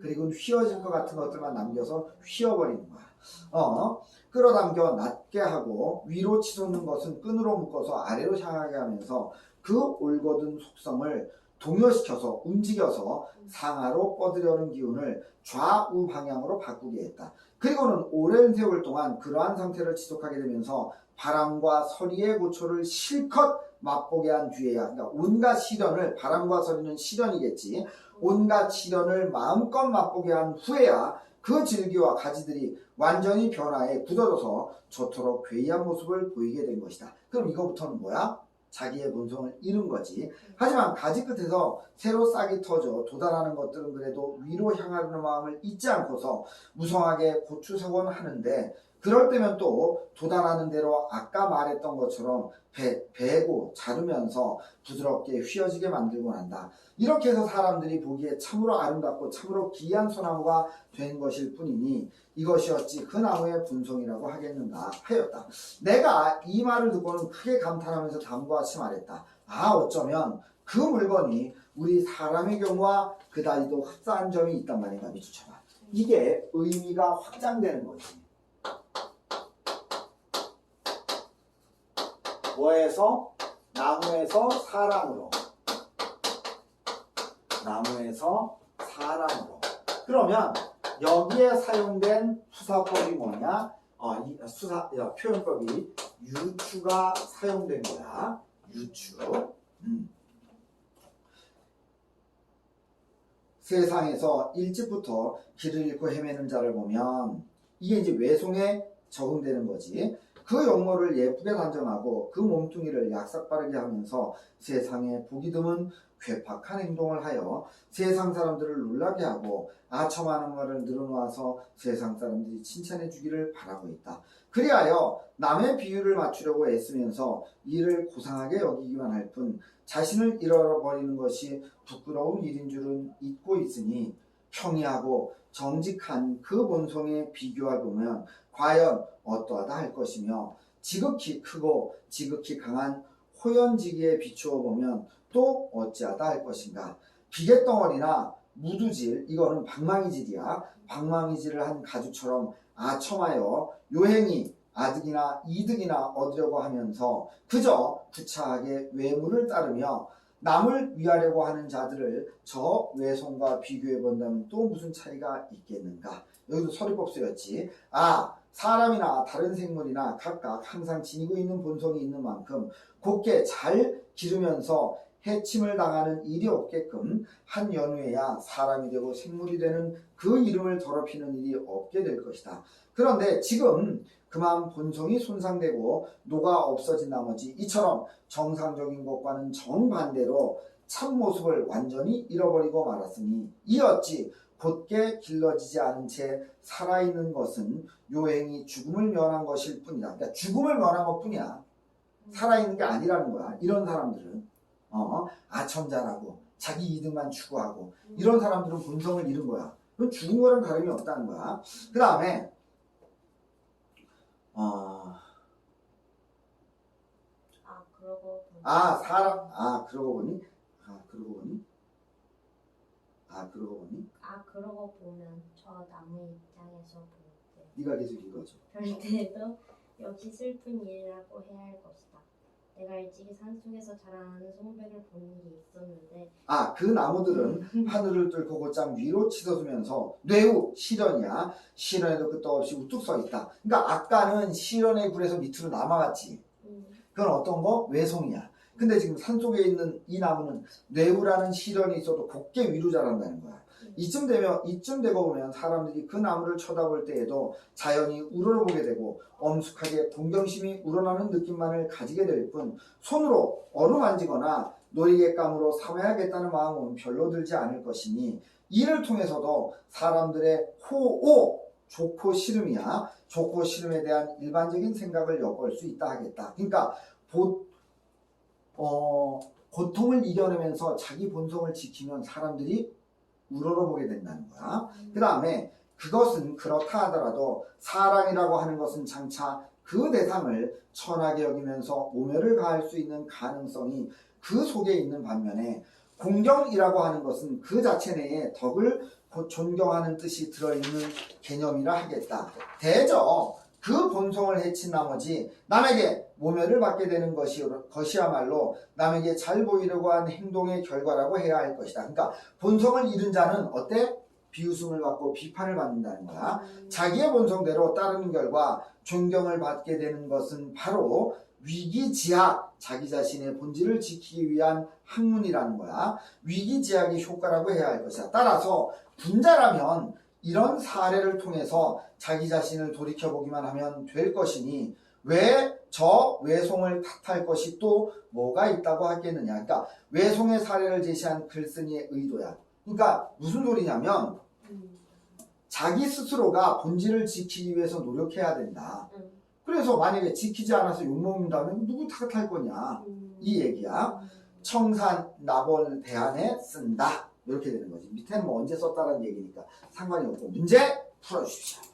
그리고 휘어질 것 같은 것들만 남겨서 휘어버리는 거야. 끌어당겨 낮게 하고 위로 치솟는 것은 끈으로 묶어서 아래로 향하게 하면서 그 올곧은 속성을 동요시켜서 움직여서 상하로 뻗으려는 기운을 좌우 방향으로 바꾸게 했다. 그리고는 오랜 세월 동안 그러한 상태를 지속하게 되면서 바람과 서리의 고초를 실컷 맛보게 한 뒤에야, 그러니까 온갖 시련을, 바람과 서리는 시련이겠지, 온갖 시련을 마음껏 맛보게 한 후에야 그 줄기와 가지들이 완전히 변화해 굳어져서 저토록 괴이한 모습을 보이게 된 것이다. 그럼 이거부터는 뭐야? 자기의 본성을 잃은 거지. 하지만 가지 끝에서 새로 싹이 터져 도달하는 것들은 그래도 위로 향하려는 마음을 잊지 않고서 무성하게 고추석원 하는데 그럴 때면 또 도달하는 대로 아까 말했던 것처럼 베고 자르면서 부드럽게 휘어지게 만들고 난다. 이렇게 해서 사람들이 보기에 참으로 아름답고 참으로 귀한 소나무가 된 것일 뿐이니 이것이었지 그 나무의 본성이라고 하겠는가 하였다. 내가 이 말을 듣고는 크게 감탄하면서 다음과 같이 말했다. 어쩌면 그 물건이 우리 사람의 경우와 그다지도 흡사한 점이 있단 말인가. 밑줄 쳐봐. 이게 의미가 확장되는 거지. 뭐에서? 나무에서 사람으로. 나무에서 사람으로. 그러면 여기에 사용된 수사법이 뭐냐? 표현법이 유추가 사용된 거야. 유추. 세상에서 일찍부터 길을 잃고 헤매는 자를 보면 이게 이제 외송에 적응되는 거지. 그 용모를 예쁘게 단정하고 그 몸뚱이를 약삭빠르게 하면서 세상에 보기 드문 괴팍한 행동을 하여 세상 사람들을 놀라게 하고 아첨하는 말을 늘어놓아서 세상 사람들이 칭찬해 주기를 바라고 있다. 그리하여 남의 비유를 맞추려고 애쓰면서 이를 고상하게 여기기만 할 뿐 자신을 잃어버리는 것이 부끄러운 일인 줄은 잊고 있으니 평이하고 정직한 그 본성에 비교해보면 과연 어떠하다 할 것이며 지극히 크고 지극히 강한 호연지기에 비추어 보면 또 어찌하다 할 것인가. 비계덩어리나 무두질, 이거는 방망이질이야. 방망이질을 한 가죽처럼 아첨하여 요행이 아득이나 이득이나 얻으려고 하면서 그저 구차하게 외물을 따르며 남을 위하려고 하는 자들을 저 외송과 비교해 본다면 또 무슨 차이가 있겠는가. 여기도 서리법 쓰였지. 사람이나 다른 생물이나 각각 항상 지니고 있는 본성이 있는 만큼 곱게 잘 기르면서 해침을 당하는 일이 없게끔 한 연후에야 사람이 되고 생물이 되는 그 이름을 더럽히는 일이 없게 될 것이다. 그런데 지금 그만 본성이 손상되고 녹아 없어진 나머지 이처럼 정상적인 것과는 정반대로 참모습을 완전히 잃어버리고 말았으니 이 어찌 곧게 길러지지 않은 채 살아있는 것은 요행이 죽음을 면한 것일 뿐이다. 그러니까 죽음을 면한 것 뿐이야. 살아있는 게 아니라는 거야. 이런 사람들은 아첨자라고 자기 이득만 추구하고 이런 사람들은 본성을 잃은 거야. 그건 죽은 거랑 다름이 없다는 거야. 그 다음에 아 그러고 보니 아 사람 그러고 보니 그러고 보니 그러고 보니 그러고 보면 저 나무 입장에서 볼 때 네가 계속 읽어줘. 별때도 역시 슬픈 일이라고 해야 할 것이다. 내가 일찍이 산속에서 자라나는 송배를 본 일이 있었는데 그 나무들은 하늘을 뚫고 곧장 위로 치솟으면서 뇌우 시련이야. 시련에도 끝도 없이 우뚝 서 있다. 그러니까 아까는 시련의 굴에서 밑으로 남아갔지. 그건 어떤 거? 외송이야. 근데 지금 산속에 있는 이 나무는 뇌우라는 시련이 있어도 곱게 위로 자란다는 거야. 이쯤 되고 보면 사람들이 그 나무를 쳐다볼 때에도 자연이 우러러보게 되고 엄숙하게 동경심이 우러나는 느낌만을 가지게 될 뿐 손으로 어루만지거나 놀이객감으로 삼아야겠다는 마음은 별로 들지 않을 것이니 이를 통해서도 사람들의 호오 좋고 싫음이야. 좋고 싫음에 대한 일반적인 생각을 엿볼 수 있다 하겠다. 그러니까 고통을 이겨내면서 자기 본성을 지키면 사람들이 우러러보게 된다는 거야. 그 다음에 그것은 그렇다 하더라도 사랑이라고 하는 것은 장차 그 대상을 천하게 여기면서 모멸을 가할 수 있는 가능성이 그 속에 있는 반면에 공경이라고 하는 것은 그 자체 내에 덕을 존경하는 뜻이 들어있는 개념이라 하겠다. 대저 그 본성을 해친 나머지 남에게 모멸을 받게 되는 것이야말로 남에게 잘 보이려고 한 행동의 결과라고 해야 할 것이다. 그러니까 본성을 잃은 자는 어때? 비웃음을 받고 비판을 받는다는 거야. 자기의 본성대로 따르는 결과 존경을 받게 되는 것은 바로 위기지학, 자기 자신의 본질을 지키기 위한 학문이라는 거야. 위기지학의 효과라고 해야 할 것이다. 따라서 분자라면 이런 사례를 통해서 자기 자신을 돌이켜보기만 하면 될 것이니 왜 저 외송을 탓할 것이 또 뭐가 있다고 하겠느냐. 그러니까 외송의 사례를 제시한 글쓴이의 의도야. 그러니까 무슨 소리냐면 자기 스스로가 본질을 지키기 위해서 노력해야 된다. 그래서 만약에 지키지 않아서 욕먹는다면 누구 탓할 거냐. 이 얘기야. 청산 나벌 대안에 쓴다. 이렇게 되는 거지. 밑에는 뭐 언제 썼다라는 얘기니까 상관이 없고 문제 풀어주십시오.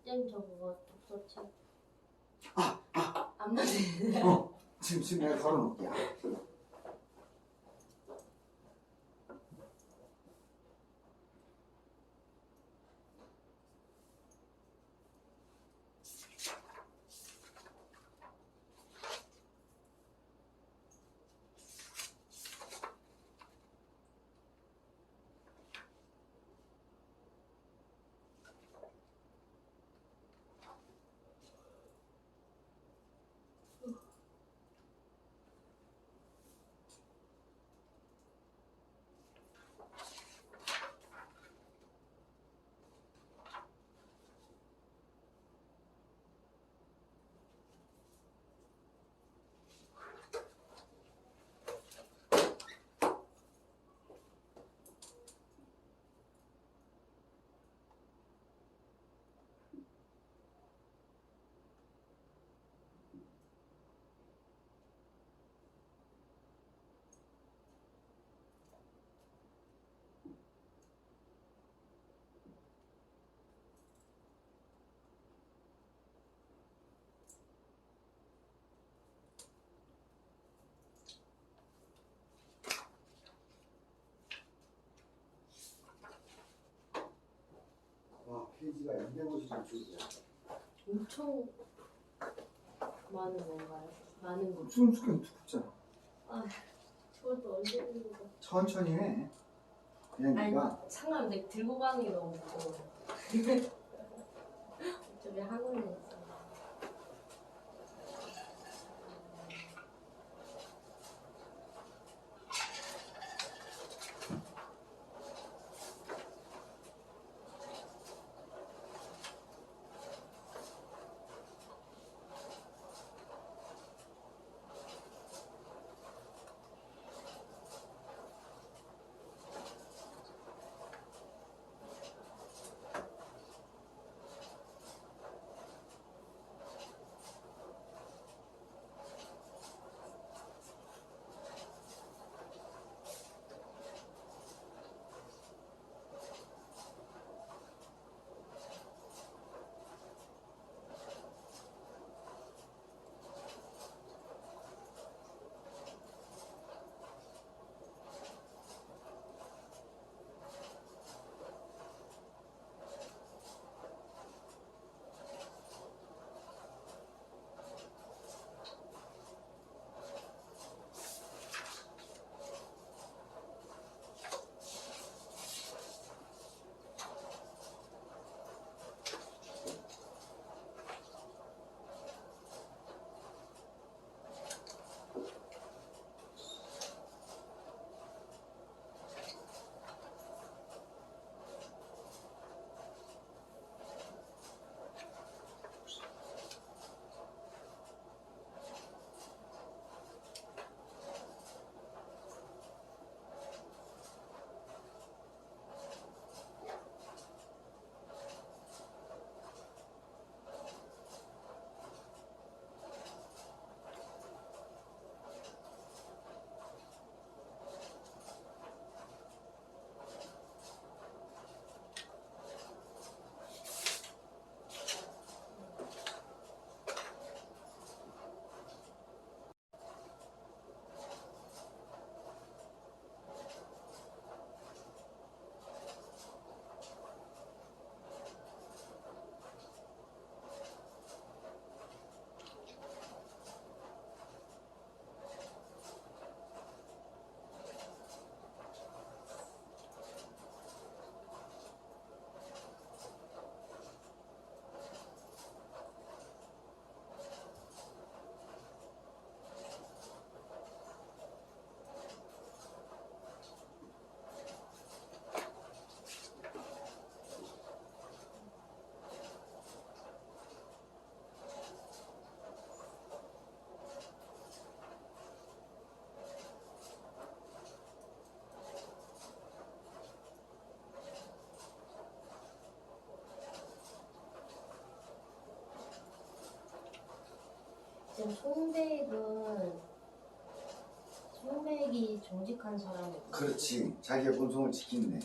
쌤 저 그거 독서책 안 맞네. 지금 내가 걸어놓을게. 페이지가 252쪽이야. 엄청 많은 건가요? 많은 거. 순수하게 두껍잖아. 저것도 언제 들고 가? 천천히 해. 그냥 네가 상관 내 들고 가는 게 너무 무서워. 어차피 학원에 있어. 지금 송백이 정직한 사람이. 그렇지. 자기의 본성을 지키네.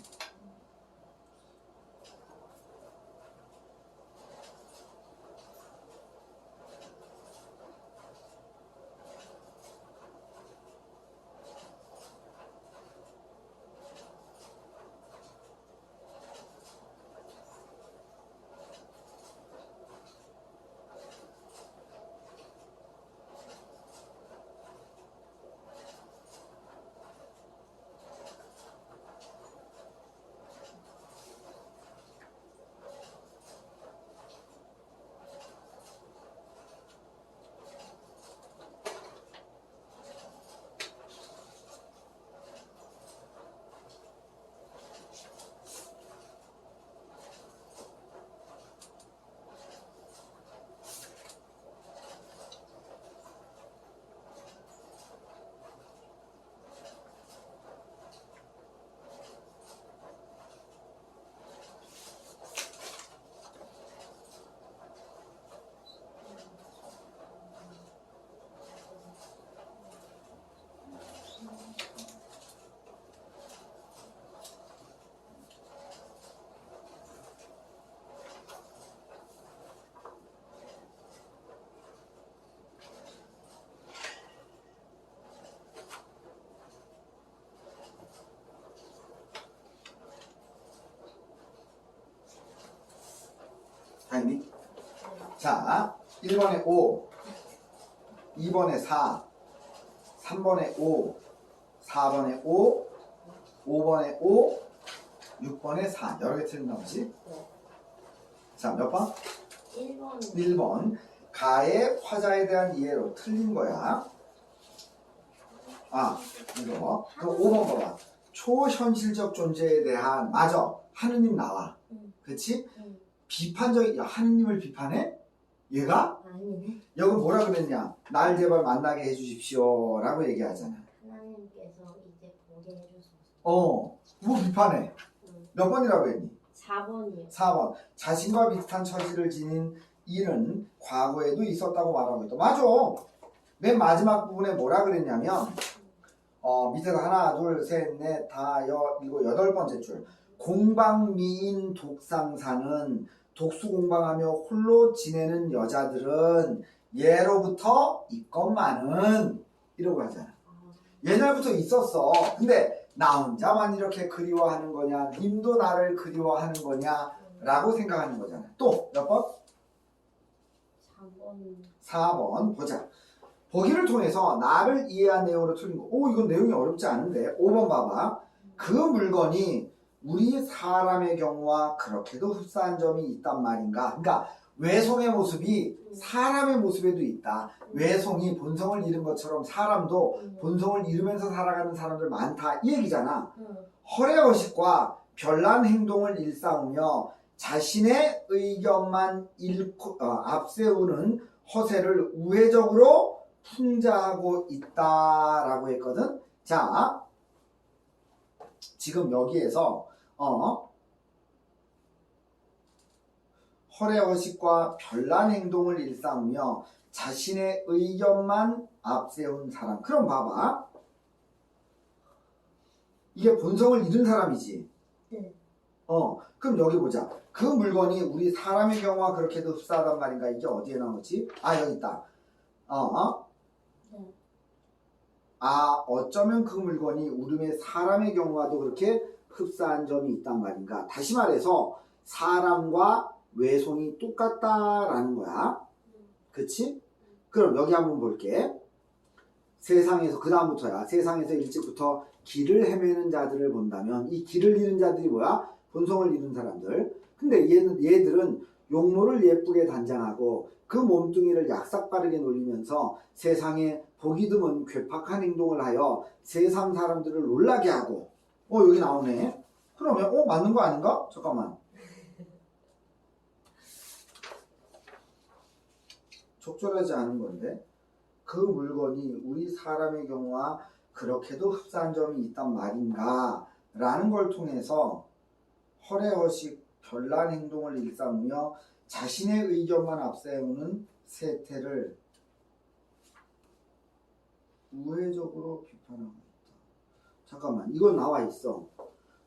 알니? 자, 1번에 5, 2번에 4, 3번에 5, 4번에 5, 5번에 5, 6번에 4. 여러 개 틀린 나머지. 네. 자, 몇 번? 1번. 1번. 가의 화자에 대한 이해로 틀린 거야. 아, 이거. 그럼 5번 봐봐. 초현실적 존재에 대한, 맞아. 하느님 나와. 그치? 비판적인, 야, 하느님을 비판해? 얘가? 아니네. 여기 뭐라 그랬냐? 날 제발 만나게 해주십시오. 라고 얘기하잖아. 하나님께서 이제 보게 해주소서. 뭐 비판해? 몇 번이라고 했니? 4번이요. 4번. 자신과 비슷한 처지를 지닌 일은 과거에도 있었다고 말하고 있다. 맞아. 맨 마지막 부분에 뭐라 그랬냐면, 밑에서 하나, 둘, 셋, 넷, 다, 일곱, 8번째 줄. 공방미인 독상사는 독수공방하며 홀로 지내는 여자들은 예로부터 있건만은 이러고 하잖아. 옛날부터 있었어. 근데 나 혼자만 이렇게 그리워하는 거냐, 님도 나를 그리워하는 거냐 라고 생각하는 거잖아. 또 몇 번? 4번. 4번 보자. 보기를 통해서 나를 이해한 내용으로 틀린 거. 오, 이건 내용이 어렵지 않은데. 5번 봐봐. 그 물건이 우리 사람의 경우와 그렇게도 흡사한 점이 있단 말인가. 그러니까 외송의 모습이 사람의 모습에도 있다. 외송이 본성을 잃은 것처럼 사람도 본성을 잃으면서 살아가는 사람들 많다. 이 얘기잖아. 허례허식과 별난 행동을 일삼으며 자신의 의견만 앞세우는 허세를 우회적으로 풍자하고 있다라고 했거든. 자, 지금 여기에서 허례허식과 별난 행동을 일삼으며 자신의 의견만 앞세운 사람. 그럼 봐봐. 이게 본성을 잃은 사람이지. 네. 그럼 여기 보자. 그 물건이 우리 사람의 경우와 그렇게도 흡사하단 말인가? 이게 어디에 나오지? 아, 여기 있다. 네. 아, 어쩌면 그 물건이 우리의 사람의 경우와도 그렇게 흡사한 점이 있단 말인가? 다시 말해서 사람과 외송이 똑같다라는 거야. 그치? 그럼 여기 한번 볼게. 세상에서, 그 다음부터야. 세상에서 일찍부터 길을 헤매는 자들을 본다면 이 길을 잃은 자들이 뭐야? 본성을 잃은 사람들. 근데 얘들은 용모를 예쁘게 단장하고 그 몸뚱이를 약삭빠르게 놀리면서 세상에 보기 드문 괴팍한 행동을 하여 세상 사람들을 놀라게 하고. 여기 나오네. 그러면 맞는 거 아닌가? 잠깐만. 적절하지 않은 건데. 그 물건이 우리 사람의 경우와 그렇게도 흡사한 점이 있단 말인가 라는 걸 통해서 허례허식 별난 행동을 일삼으며 자신의 의견만 앞세우는 세태를 우회적으로 비판하고 있다. 잠깐만, 이건 나와 있어.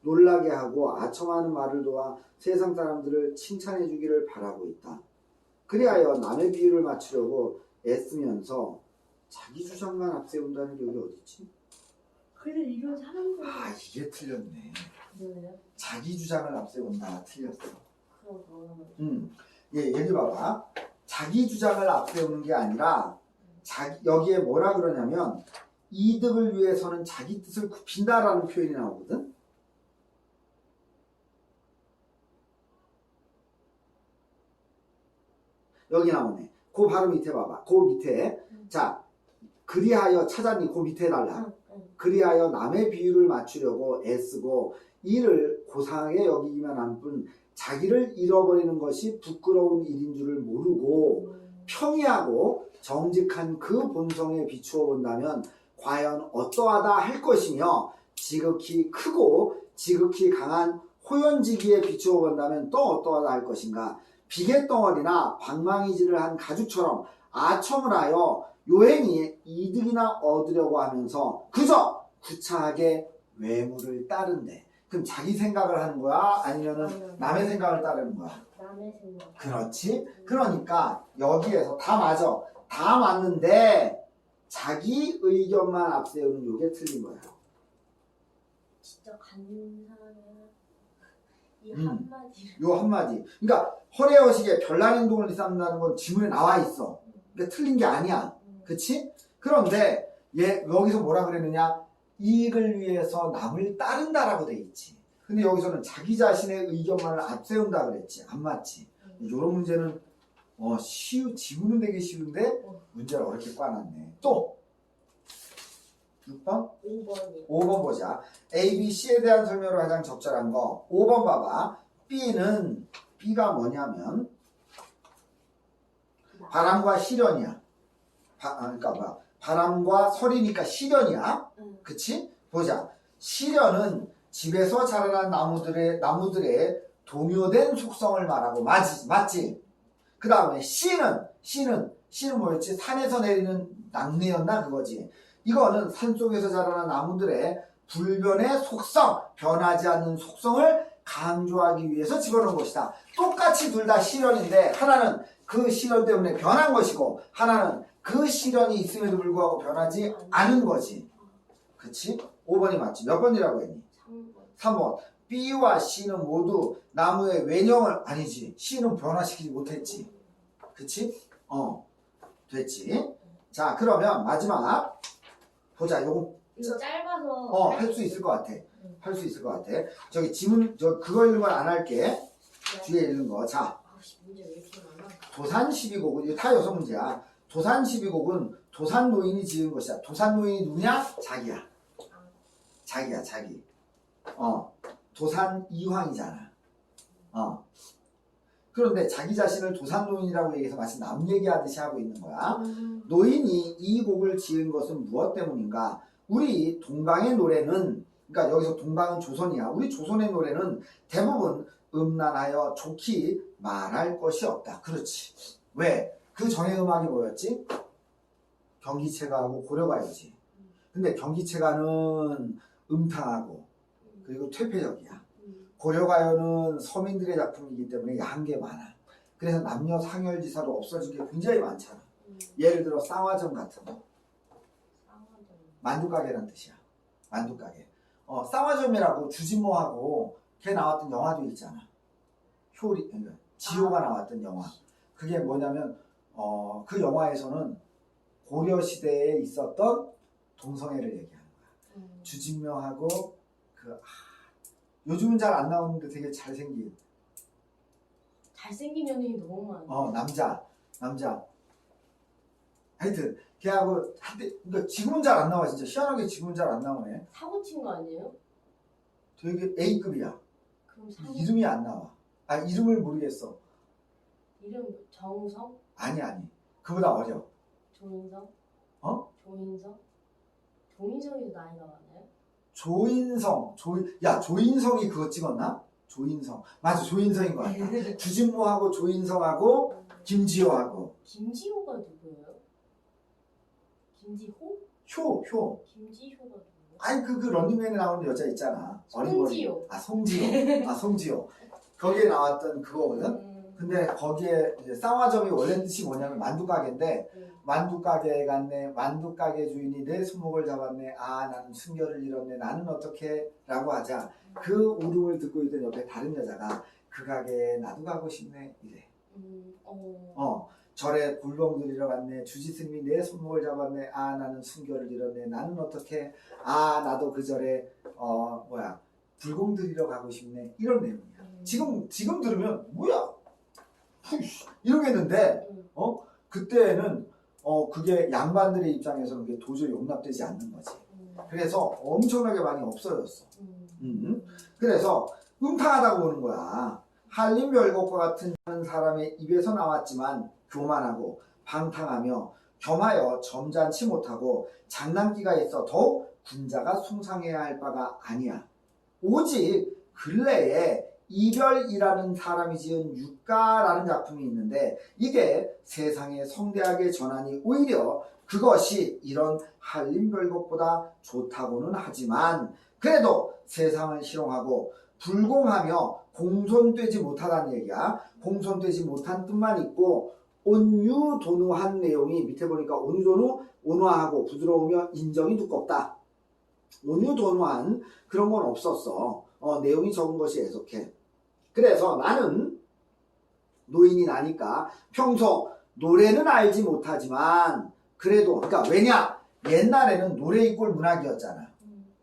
놀라게 하고 아첨하는 말을 도와 세상 사람들을 칭찬해 주기를 바라고 있다. 그리하여 남의 비유를 맞추려고 애쓰면서 자기 주장만 앞세운다는 게 여기 어딨지? 그래 이런 사람들. 아, 이게 틀렸네. 뭐예요? 자기 주장을 앞세운다. 틀렸어. 그런 거. 예, 여기 봐봐. 자기 주장을 앞세우는 게 아니라 여기에 뭐라 그러냐면 이득을 위해서는 자기 뜻을 굽힌다라는 표현이 나오거든. 여기 나오네. 그 바로 밑에 봐봐. 그 밑에. 자, 그리하여 찾았니? 그 밑에 해달라. 그리하여 남의 비유를 맞추려고 애쓰고 이를 고상하게 여기기만 한 뿐 자기를 잃어버리는 것이 부끄러운 일인 줄을 모르고 평이하고 정직한 그 본성에 비추어 본다면 과연 어떠하다 할 것이며 지극히 크고 지극히 강한 호연지기에 비추어 본다면 또 어떠하다 할 것인가. 비갯덩어리나 방망이질을 한 가죽처럼 아첨을 하여 요행이 이득이나 얻으려고 하면서 그저 구차하게 외모를 따른대. 그럼 자기 생각을 하는 거야? 아니면은 남의 생각을 따르는 거야? 남의 생각. 그렇지? 그러니까 여기에서 다 맞아. 다 맞는데 자기 의견만 앞세우는 요게 틀린 거야. 진짜 간사하면 이 한마디를. 요 한마디. 그러니까 허례허식에 별난 행동을 일삼는다는 건 지문에 나와 있어. 그러니까 틀린 게 아니야. 그치? 그런데 얘 여기서 뭐라 그랬느냐? 이익을 위해서 남을 따른다라고 돼 있지. 근데 여기서는 자기 자신의 의견만을 앞세운다 그랬지. 안 맞지? 이런 문제는 지문은 되게 쉬운데 문제를 어렵게 꽈놨네. 또 6번? 5번이요. 5번 보자. A, B, C에 대한 설명으로 가장 적절한 거. 5번 봐봐. B가 뭐냐면 바람과 시련이야. 그러니까 뭐야? 바람과 설이니까 시련이야. 그치? 보자. 시련은 집에서 자라난 나무들의 동요된 속성을 말하고 맞지? 그 다음에 씨는 뭐였지? 산에서 내리는 낙뢰였나 그거지. 이거는 산속에서 자라난 나무들의 불변의 속성, 변하지 않는 속성을 강조하기 위해서 집어넣은 것이다. 똑같이 둘 다 시련인데 하나는 그 시련 때문에 변한 것이고 하나는 그 시련이 있음에도 불구하고 변하지 않은 거지. 그치? 5번이 맞지. 몇 번이라고 했니? 3번. B와 C는 모두 나무의 외형을 아니지. C는 변화시키지 못했지. 그치? 됐지. 자, 그러면 마지막 보자. 요거 이거 짧아서 할 수 있을 것 같아. 할 수 있을 것 같아. 저기 지문 그거 읽는 건 안 할게. 뒤에 읽는 거. 자, 문제 왜 이렇게 많아? 도산 12곡은 이거 다 6문제야. 도산 12곡은 도산 노인이 지은 것이야. 도산 노인이 누구냐? 자기야. 자기. 도산 이황이잖아. 그런데 자기 자신을 도산 노인이라고 얘기해서 마치 남 얘기하듯이 하고 있는 거야. 노인이 이 곡을 지은 것은 무엇 때문인가? 우리 동방의 노래는, 그러니까 여기서 동방은 조선이야. 우리 조선의 노래는 대부분 음란하여 좋게 말할 것이 없다. 그렇지. 왜? 그 전에 음악이 뭐였지? 경기체가하고 고려가요지. 근데 경기체가는 음탕하고 그리고 퇴폐적이야. 고려가요는 서민들의 작품이기 때문에 야한 게 많아. 그래서 남녀 상열지사로 없어진 게 굉장히 많잖아. 예를 들어 쌍화점 같은 거. 만두가게란 뜻이야. 만두가게. 쌍화점이라고 주진모하고 걔 나왔던 영화도 있잖아. 그러니까 지호가 나왔던 영화. 그게 뭐냐면 그 영화에서는 고려시대에 있었던 동성애를 얘기하는 거야. 주진모하고 요즘은 잘 안 나오는데 되게 잘생긴 연예인이 너무 많아. 남자. 하여튼 걔하고 한때 그러니까 지금은 잘 안 나와. 진짜 희한하게 지금은 잘 안 나오네. 사고 친 거 아니에요? 되게 A급이야. 그럼 이름이 안 나와. 이름을 모르겠어. 이름 정우성? 아니. 그보다 어려. 조인성? 조인성? 조인성이도 나이가 많아요? 조인성이 그거 찍었나? 조인성. 맞아, 조인성인 것 같다. 주진모하고 조인성하고 김지호하고. 김지호가 누구예요? 김지호? 효. 김지호가 누구야? 아니 그 런닝맨에 나오는 여자 있잖아. 어린 머리. 송지효. 송지효. 거기에 나왔던 그거거든. 근데 거기에 이제 쌍화점이 원래 뜻이 뭐냐면 만두 가게인데 만두 가게 갔네. 만두 가게 주인이 내 손목을 잡았네. 아 나는 순결을 잃었네. 나는 어떻게? 라고 하자. 그 울음을 듣고 있던 옆에 다른 여자가 그 가게에 나도 가고 싶네. 이래. 절에 굴봉 들이러 갔네. 주지스님이 내 손목을 잡았네. 아 나는 순결을 잃었네. 나는 어떻게? 아 나도 그 절에 불공 들이러 가고 싶네. 이런 내용이야. 지금 들으면 뭐야? 이러겠는데 그때는 그게 양반들의 입장에서는 그게 도저히 용납되지 않는 거지. 그래서 엄청나게 많이 없어졌어. 그래서 음탕하다고 보는 거야. 한림별곡과 같은 사람의 입에서 나왔지만 교만하고 방탕하며 겸하여 점잖지 못하고 장난기가 있어 더욱 군자가 숭상해야 할 바가 아니야. 오직 근래에 이별이라는 사람이 지은 육가라는 작품이 있는데 이게 세상에 성대하게 전하니 오히려 그것이 이런 한림별곡보다 좋다고는 하지만 그래도 세상을 희롱하고 불공하며 공손되지 못하다는 얘기야. 공손되지 못한 뜻만 있고 온유도누한 내용이 밑에 보니까 온유도누 온화하고 부드러우며 인정이 두껍다. 온유도누한 그런 건 없었어. 내용이 적은 것이 애석해. 그래서 나는 노인이 나니까 평소 노래는 알지 못하지만 그래도 그러니까 왜냐? 옛날에는 노래 이꼴 문학이었잖아.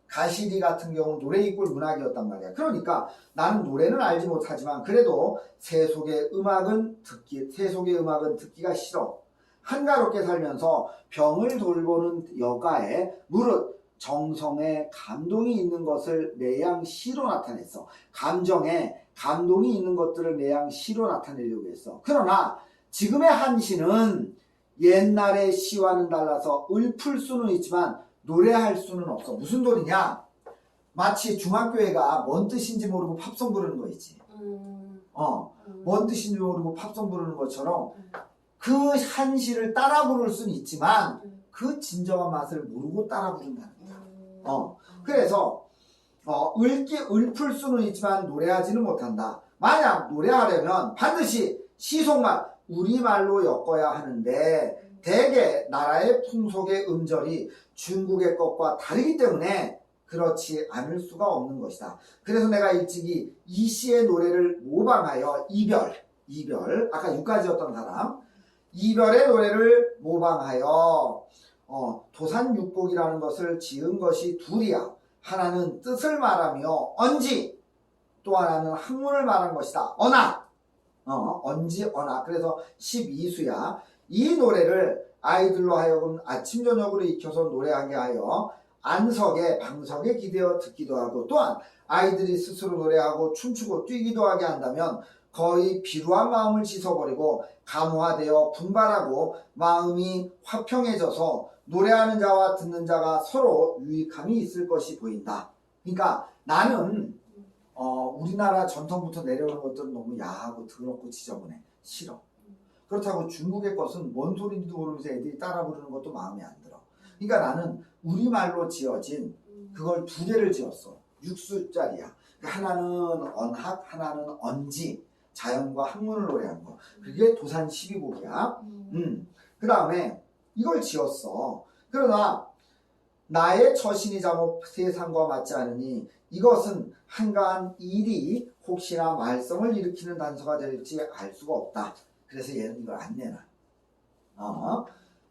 가시리 같은 경우 노래 이꼴 문학이었단 말이야. 그러니까 나는 노래는 알지 못하지만 그래도 세속의 음악은 듣기가 싫어. 한가롭게 살면서 병을 돌보는 여가에 무릇 정성에 감동이 있는 것을 매양 시로 나타냈어. 감정에 감동이 있는 것들을 매양 시로 나타내려고 했어. 그러나 지금의 한시는 옛날의 시와는 달라서 읊을 수는 있지만 노래할 수는 없어. 무슨 소리냐? 마치 중학교애가 뭔 뜻인지 모르고 팝송 부르는 거 있지. 뭔 뜻인지 모르고 팝송 부르는 것처럼 그 한시를 따라 부를 수는 있지만 그 진정한 맛을 모르고 따라 부른다는 거야. 그래서 읊을 수는 있지만 노래하지는 못한다. 만약 노래하려면 반드시 시속말, 우리말로 엮어야 하는데 대개 나라의 풍속의 음절이 중국의 것과 다르기 때문에 그렇지 않을 수가 없는 것이다. 그래서 내가 일찍이 이 시의 노래를 모방하여 이별 아까 6가지였던 사람 이별의 노래를 모방하여 도산육곡이라는 것을 지은 것이 둘이야. 하나는 뜻을 말하며 언지, 또 하나는 학문을 말한 것이다. 언지, 언악. 그래서 12수야. 이 노래를 아이들로 하여금 아침 저녁으로 익혀서 노래하게 하여 안석에 방석에 기대어 듣기도 하고 또한 아이들이 스스로 노래하고 춤추고 뛰기도 하게 한다면 거의 비루한 마음을 씻어버리고 감화되어 분발하고 마음이 화평해져서 노래하는 자와 듣는 자가 서로 유익함이 있을 것이 보인다. 그러니까 나는 우리나라 전통부터 내려오는 것들은 너무 야하고 더럽고 지저분해. 싫어. 그렇다고 중국의 것은 뭔 소리인지도 모르면서 애들이 따라 부르는 것도 마음에 안 들어. 그러니까 나는 우리말로 지어진 그걸 2개를 지었어. 6수짜리야. 하나는 언학, 하나는 언지. 자연과 학문을 노래한 거. 그게 도산 12곡이야. 그 다음에 이걸 지었어. 그러나 나의 처신이 잘못 세상과 맞지 않으니 이것은 한가한 일이 혹시나 말썽을 일으키는 단서가 될지 알 수가 없다. 그래서 얘는 이걸 안 내놔.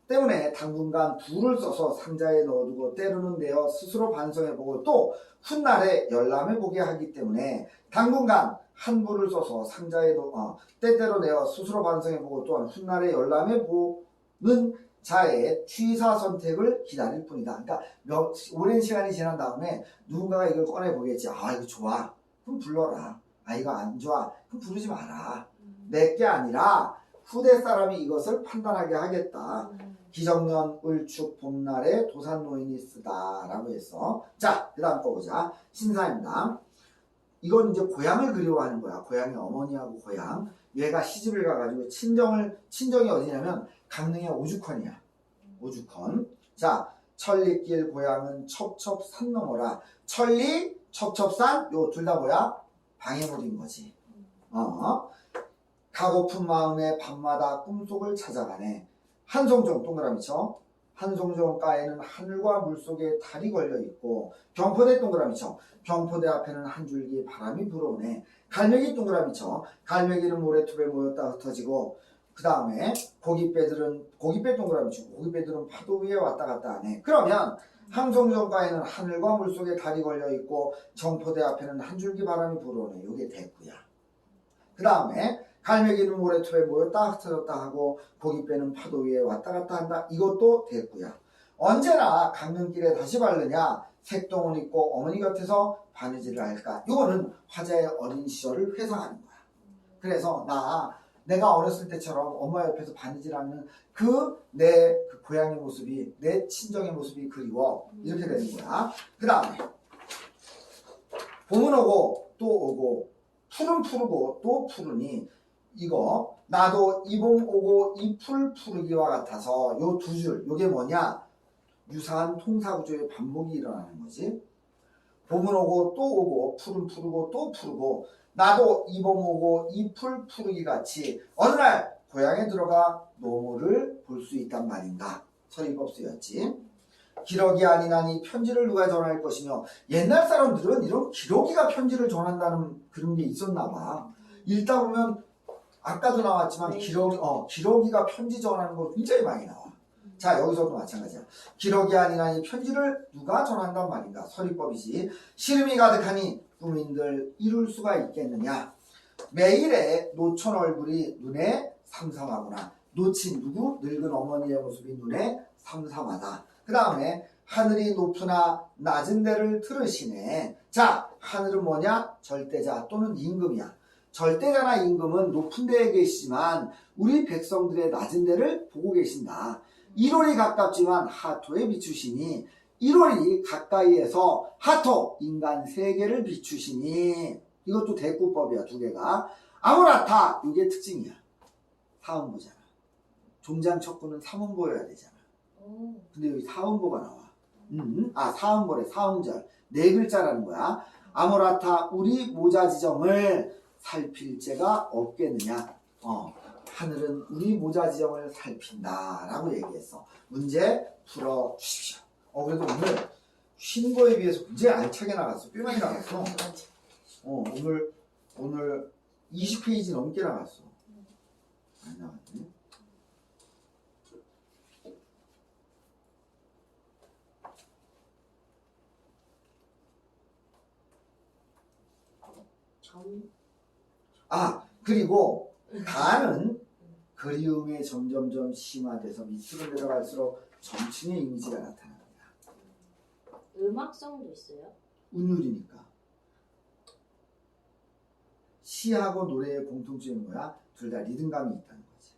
때문에 당분간 불을 써서 상자에 넣어두고 때로는 내어 스스로 반성해보고 또 훗날에 열람해보게 하기 때문에 당분간 한 불을 써서 상자에 때때로 내어 스스로 반성해보고 또한 훗날에 열람해보는 자의 취사 선택을 기다릴 뿐이다. 그러니까 오랜 시간이 지난 다음에 누군가가 이걸 꺼내보겠지. 아 이거 좋아. 그럼 불러라. 아 이거 안 좋아. 그럼 부르지 마라. 내게 아니라 후대 사람이 이것을 판단하게 하겠다. 기정년 을축 봄날에 도산노인이 쓰다 라고 했어. 자, 그 다음 거 보자. 신사임당. 이건 이제 고향을 그리워하는 거야. 고향의 어머니하고 고향. 얘가 시집을 가가지고 친정이 어디냐면 강릉의 오죽헌이야. 오죽헌. 자, 천리길 고향은 첩첩산 넘어라. 천리, 첩첩산 요 둘 다 뭐야? 방해물인 거지. 가고픈 마음에 밤마다 꿈속을 찾아가네. 한송종 동그라미 쳐. 한송종가에는 하늘과 물속에 달이 걸려있고 경포대 동그라미 쳐. 경포대 앞에는 한 줄기 바람이 불어오네. 갈매기 동그라미 쳐. 갈매기는 모래톱에 모였다 흩어지고 그 다음에 고깃배 동그라미 치고 고깃배들은 파도 위에 왔다 갔다 하네. 그러면 한송종가에는 하늘과 물속에 달이 걸려있고 경포대 앞에는 한 줄기 바람이 불어오네. 이게 대구야. 그 다음에 갈매기는 모래톱에 모였다 흩어졌다 하고 고깃배는 파도 위에 왔다 갔다 한다. 이것도 됐고요. 언제나 강릉길에 다시 바르냐? 색동을 입고 어머니 곁에서 바느질을 할까? 이거는 화자의 어린 시절을 회상하는 거야. 그래서 내가 어렸을 때처럼 엄마 옆에서 바느질하는 내 고향의 모습이, 내 친정의 모습이 그리워. 이렇게 되는 거야. 그 다음에 봄은 오고 또 오고 푸른 푸르고 또 푸르니 이거 나도 이봄 오고 이 풀 푸르기와 같아서 요 두 줄 요게 뭐냐? 유사한 통사구조의 반복이 일어나는 거지. 봄은 오고 또 오고 푸른 푸르고 또 푸르고 나도 이봄 오고 이 풀 푸르기 같이 어느 날 고향에 들어가 노모를 볼 수 있단 말인가. 서리법 쓰였지. 기러기 아니나니 편지를 누가 전할 것이며 옛날 사람들은 이런 기러기가 편지를 전한다는 그런 게 있었나 봐. 읽다 보면 아까도 나왔지만 기러기가 편지 전하는 거 굉장히 많이 나와. 자, 여기서도 마찬가지야. 기러기 아니나니 편지를 누가 전한단 말인가. 서리법이지. 시름이 가득하니 꾸민들 이룰 수가 있겠느냐. 매일의 노천 얼굴이 눈에 삼삼하구나. 노친 누구? 늙은 어머니의 모습이 눈에 삼삼하다. 그 다음에 하늘이 높으나 낮은 데를 들으시네. 자, 하늘은 뭐냐? 절대자 또는 임금이야. 절대자나 임금은 높은 데에 계시지만 우리 백성들의 낮은 데를 보고 계신다. 1월이 가깝지만 하토에 비추시니 1월이 가까이에서 하토 인간 세계를 비추시니 이것도 대꾸법이야. 두 개가. 아무라타 이게 특징이야. 사음보잖아. 종장 척구는 삼음보여야 되잖아. 근데 여기 사음보가 나와. 사음보래. 사음절. 네 글자라는 거야. 아무라타 우리 모자지정을 살필 죄가 없겠느냐. 하늘은 우리 모자지정을 살핀다 라고 얘기했어. 문제 풀어주십시오. 그래도 오늘 쉰 거에 비해서 굉장히 알차게 나갔어. 꽤 많이 나갔어. 오늘 20페이지 넘게 나갔어. 많이 나갔네. 그리고 가는 그리움이 점점점 심화돼서 밑으로 내려갈수록 점층의 이미지가 나타납니다. 음악성도 있어요? 운율이니까. 시하고 노래의 공통점이 뭐야? 둘 다 리듬감이 있다는 거지.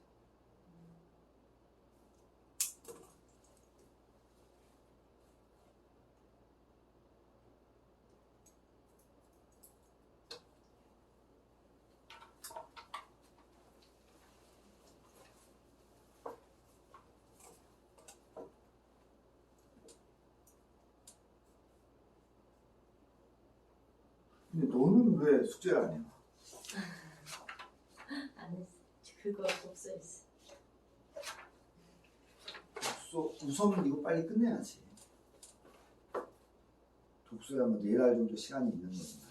근데 너는 왜 숙제를 안 해? 안 했어. 그거 독서했어. 우선은 이거 빨리 끝내야지. 독서야 뭐 4달 정도 시간이 있는 거지만.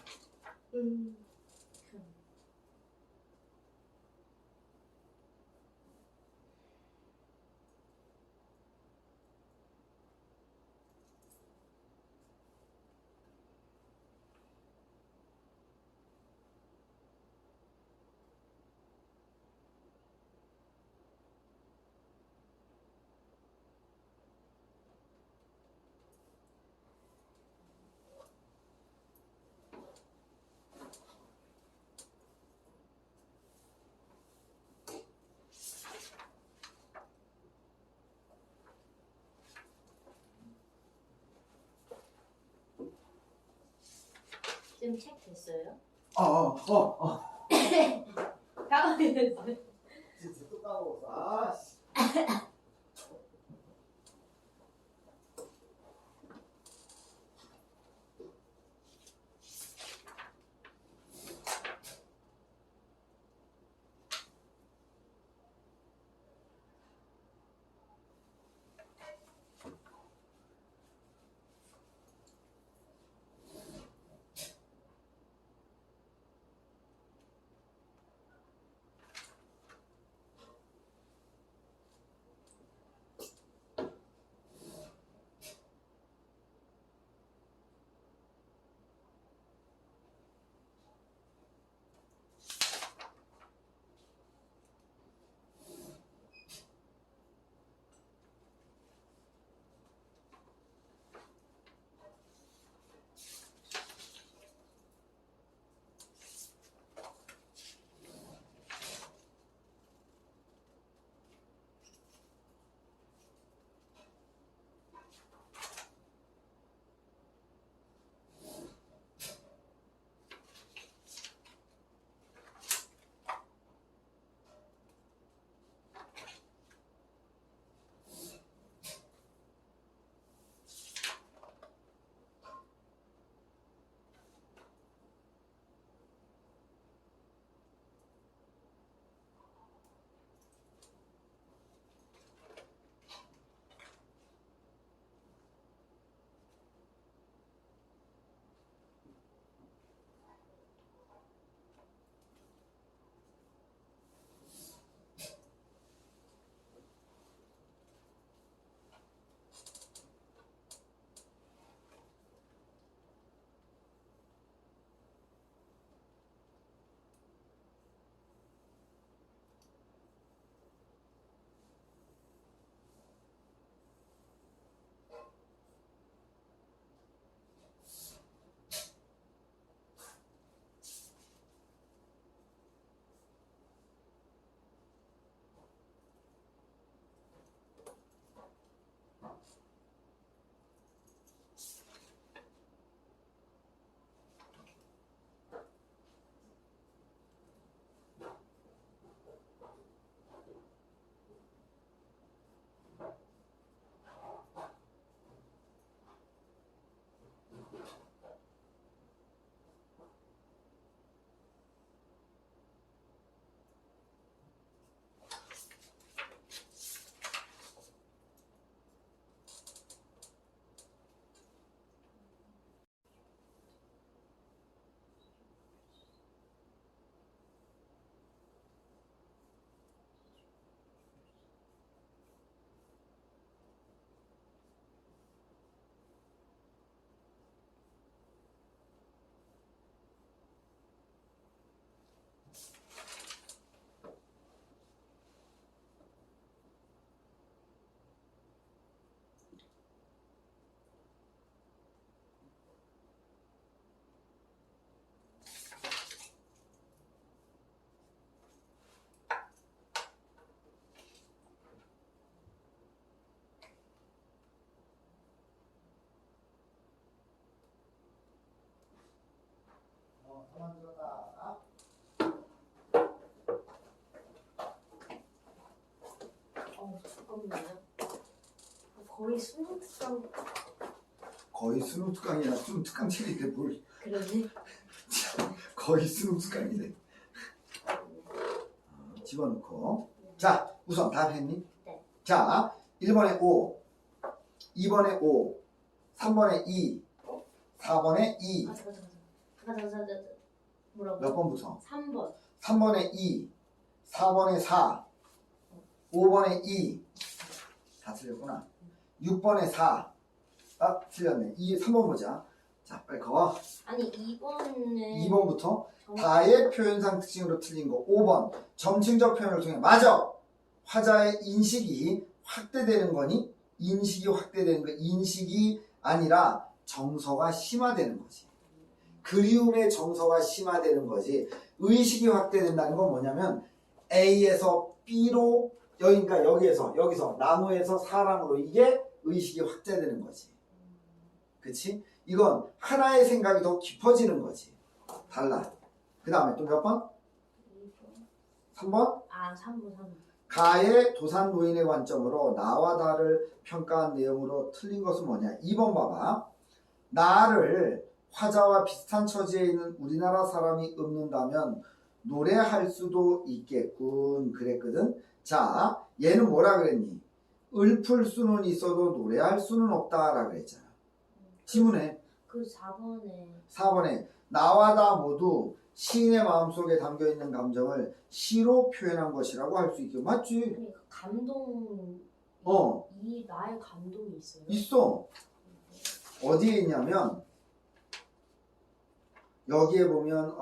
지금 책 됐어요? 까먹었어요. 진짜 또 까먹었어. 그만 들어가. 잠깐만요. 거의 수능 특강 거의 수능 특강이야. 수능 특강 책인데 뭘. 그러네. 거의 수능 특강이네. 집어넣고. 자, 우선 다 했니? 네. 자, 1번에 5, 2번에 5, 3번에 2, 4번에 2. 잠깐. 뭐라고? 몇 번부터? 3번. 3번에 2, 4번에 4, 5번에 2. 다 틀렸구나. 6번에 4. 아, 틀렸네. 3번 보자. 자, 빨리 거. 아니 2번은 2번부터 다의 표현상 특징으로 틀린 거. 5번. 점층적 표현을 통해. 맞아. 화자의 인식이 확대되는 거니? 인식이 확대되는 거. 인식이 아니라 정서가 심화되는 거지. 그리움의 정서가 심화되는 거지. 의식이 확대된다는 건 뭐냐면 A에서 B로 그러니까 여기서 나무에서 사람으로 이게 의식이 확대되는 거지. 그치? 이건 하나의 생각이 더 깊어지는 거지. 달라. 그 다음에 또 몇 번? 3번? 3번. 가의 도산 노인의 관점으로 나와 다를 평가한 내용으로 틀린 것은 뭐냐? 2번 봐봐. 나를 화자와 비슷한 처지에 있는 우리나라 사람이 읊는다면 노래할 수도 있겠군 그랬거든. 자, 얘는 뭐라 그랬니? 읊을 수는 있어도 노래할 수는 없다라 그랬잖아. 지문에 그 4번에 4번에 나와 다 모두 시인의 마음속에 담겨있는 감정을 시로 표현한 것이라고 할 수 있게. 맞지? 그러니까 감동 이 나의 감동이 있어요. 있어. 어디에 있냐면 여기에 보면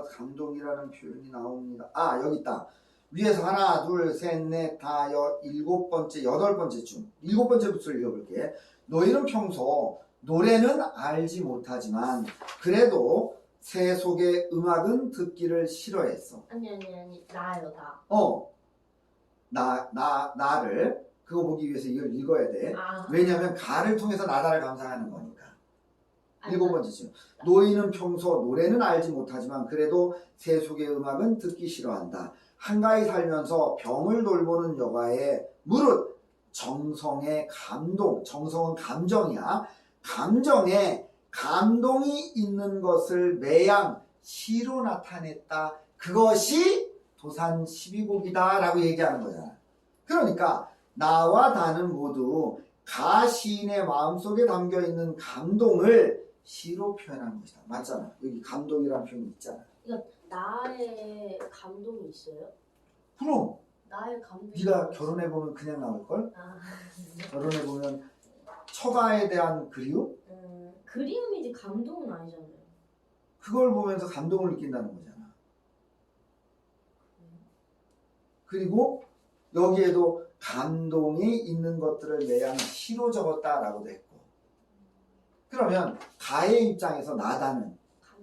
감동이라는 표현이 나옵니다. 아, 여기 있다. 위에서 하나, 둘, 셋, 넷, 다, 7번째, 8번째쯤 7번째부터 읽어볼게. 너희는 평소 노래는 알지 못하지만 그래도 새 속의 음악은 듣기를 싫어했어. 아니 나요 나. 나를 그거 보기 위해서 이걸 읽어야 돼. 왜냐면 가를 통해서 나다를 감상하는 거니까. 7번째쯤. 너희는 평소 노래는 알지 못하지만 그래도 새 속의 음악은 듣기 싫어한다. 한가히 살면서 병을 돌보는 여가에 무릇 정성의 감동, 정성은 감정이야. 감정에 감동이 있는 것을 매양 시로 나타냈다. 그것이 도산 12곡이다 라고 얘기하는 거잖아. 그러니까 나와 다는 모두 가 시인의 마음속에 담겨있는 감동을 시로 표현한 것이다. 맞잖아. 여기 감동이라는 표현이 있잖아. 그러니까 나의 감동이 있어요? 그럼 나의 감동이 네가 결혼해보면 그냥 나올걸? 네. 결혼해보면 처가에 대한 그리움? 그리움이지 감동은 아니잖아요. 그걸 보면서 감동을 느낀다는 거잖아. 그리고 여기에도 감동이 있는 것들을 매양 시로 적었다라고도 했고. 그러면 가의 입장에서 나다는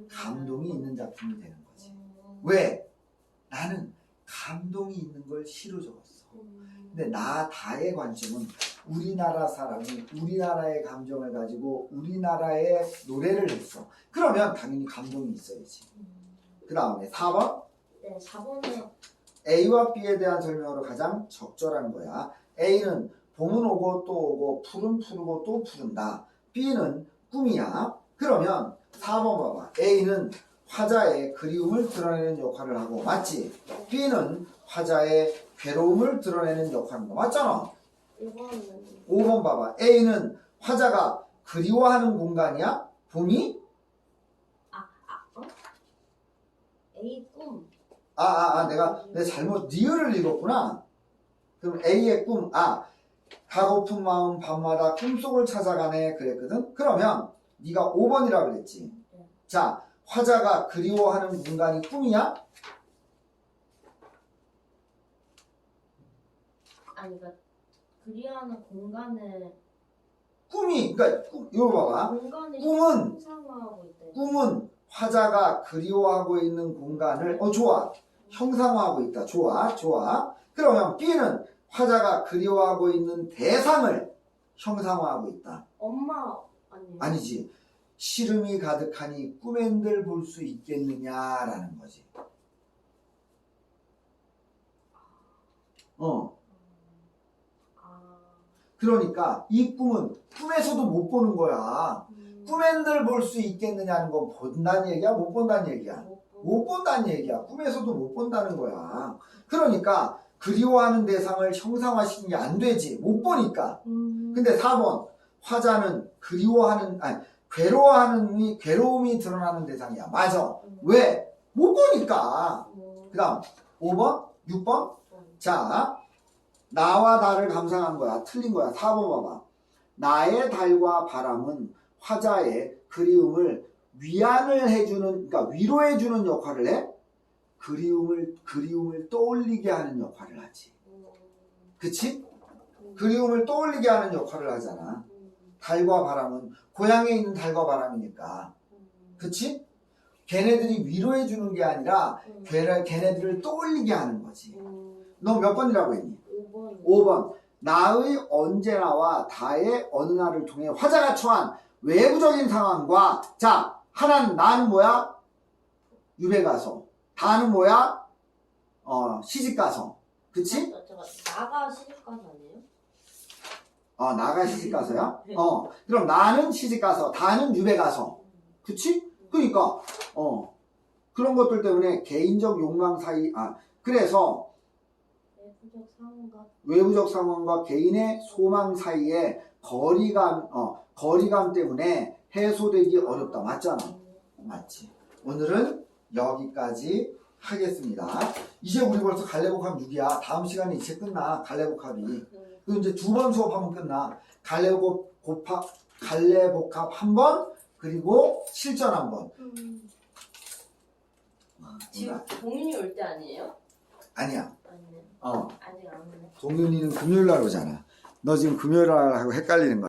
감동이 있는 작품이 되는 거지. 왜? 나는 감동이 있는 걸 시로 적었어. 근데 다의 관점은 우리나라 사람이 우리나라의 감정을 가지고 우리나라의 노래를 했어. 그러면 당연히 감동이 있어야지. 그 다음에 4번? 네, 4번에 A와 B에 대한 설명으로 가장 적절한 거야. A는 봄은 오고 또 오고 푸른 푸르고 또 푸른다. B는 꿈이야. 그러면 4번 봐봐. A는 화자의 그리움을 드러내는 역할을 하고 맞지? B는 화자의 괴로움을 드러내는 역할을 하고 맞잖아. 5번 봐봐. A는 화자가 그리워하는 공간이야? 봄이? A 꿈. 내가 잘못 리을을 읽었구나. 그럼 A의 꿈. 가고픈 마음 밤마다 꿈속을 찾아가네 그랬거든. 그러면 네가 5번이라 그랬지. 자, 화자가 그리워하는 공간이 꿈이야? 그러니까 그리워하는 공간을 그러니까 이거 봐봐. 공간을 꿈은 형상화하고 있대. 꿈은 화자가 그리워하고 있는 공간을 좋아. 형상화하고 있다. 좋아. 그러면 B는 화자가 그리워하고 있는 대상을 형상화하고 있다. 엄마 아니에요? 아니지. 시름이 가득하니 꿈엔들 볼 수 있겠느냐라는 거지. 그러니까 이 꿈은 꿈에서도 못 보는 거야. 꿈엔들 볼 수 있겠느냐는 건 본다는 얘기야, 못 본다는 얘기야? 못 본다는 얘기야. 꿈에서도 못 본다는 거야. 그러니까 그리워하는 대상을 형상화시키는 게 안 되지. 못 보니까. 근데 4번 화자는 괴로움이 드러나는 대상이야. 맞아. 왜? 못 보니까. 그 다음 5번, 6번. 자, 나와 나를 감상한 거야. 틀린 거야. 4번 봐봐. 나의 달과 바람은 화자의 그리움을 위안을 해주는, 그러니까 위로해주는 역할을 해. 그리움을 떠올리게 하는 역할을 하지. 그치? 그리움을 떠올리게 하는 역할을 하잖아. 달과 바람은 고향에 있는 달과 바람이니까. 그치? 걔네들이 위로해주는 게 아니라 걔네들을 떠올리게 하는 거지. 너 몇 번이라고 했니? 5번. 나의 언제나와 다의 어느 날을 통해 화자가 처한 외부적인 상황과, 자, 하나는 나는 뭐야? 유배 가서. 다는 뭐야? 시집 가서. 그치? 나가 시집 가서 아니에요? 나가 시집 가서야? 그럼 나는 시집 가서, 다는 유배 가서. 그치? 그러니까, 그런 것들 때문에 개인적 욕망 사이, 그래서 외부적 상황과 개인의 소망 사이에 거리감 때문에 해소되기 어렵다. 맞잖아. 맞지. 오늘은 여기까지 하겠습니다. 이제 우리 벌써 갈래복합 6이야. 다음 시간에 이제 끝나. 갈래복합이. 그리고 이제 2번 수업하면 끝나. 갈래복합 한 번, 그리고 실전 한 번. 지금 동윤이 올 때 아니에요? 아니야. 아니네. 아직 안 오네. 동윤이는 금요일 날 오잖아. 너 지금 금요일 날하고 헷갈리는 거야.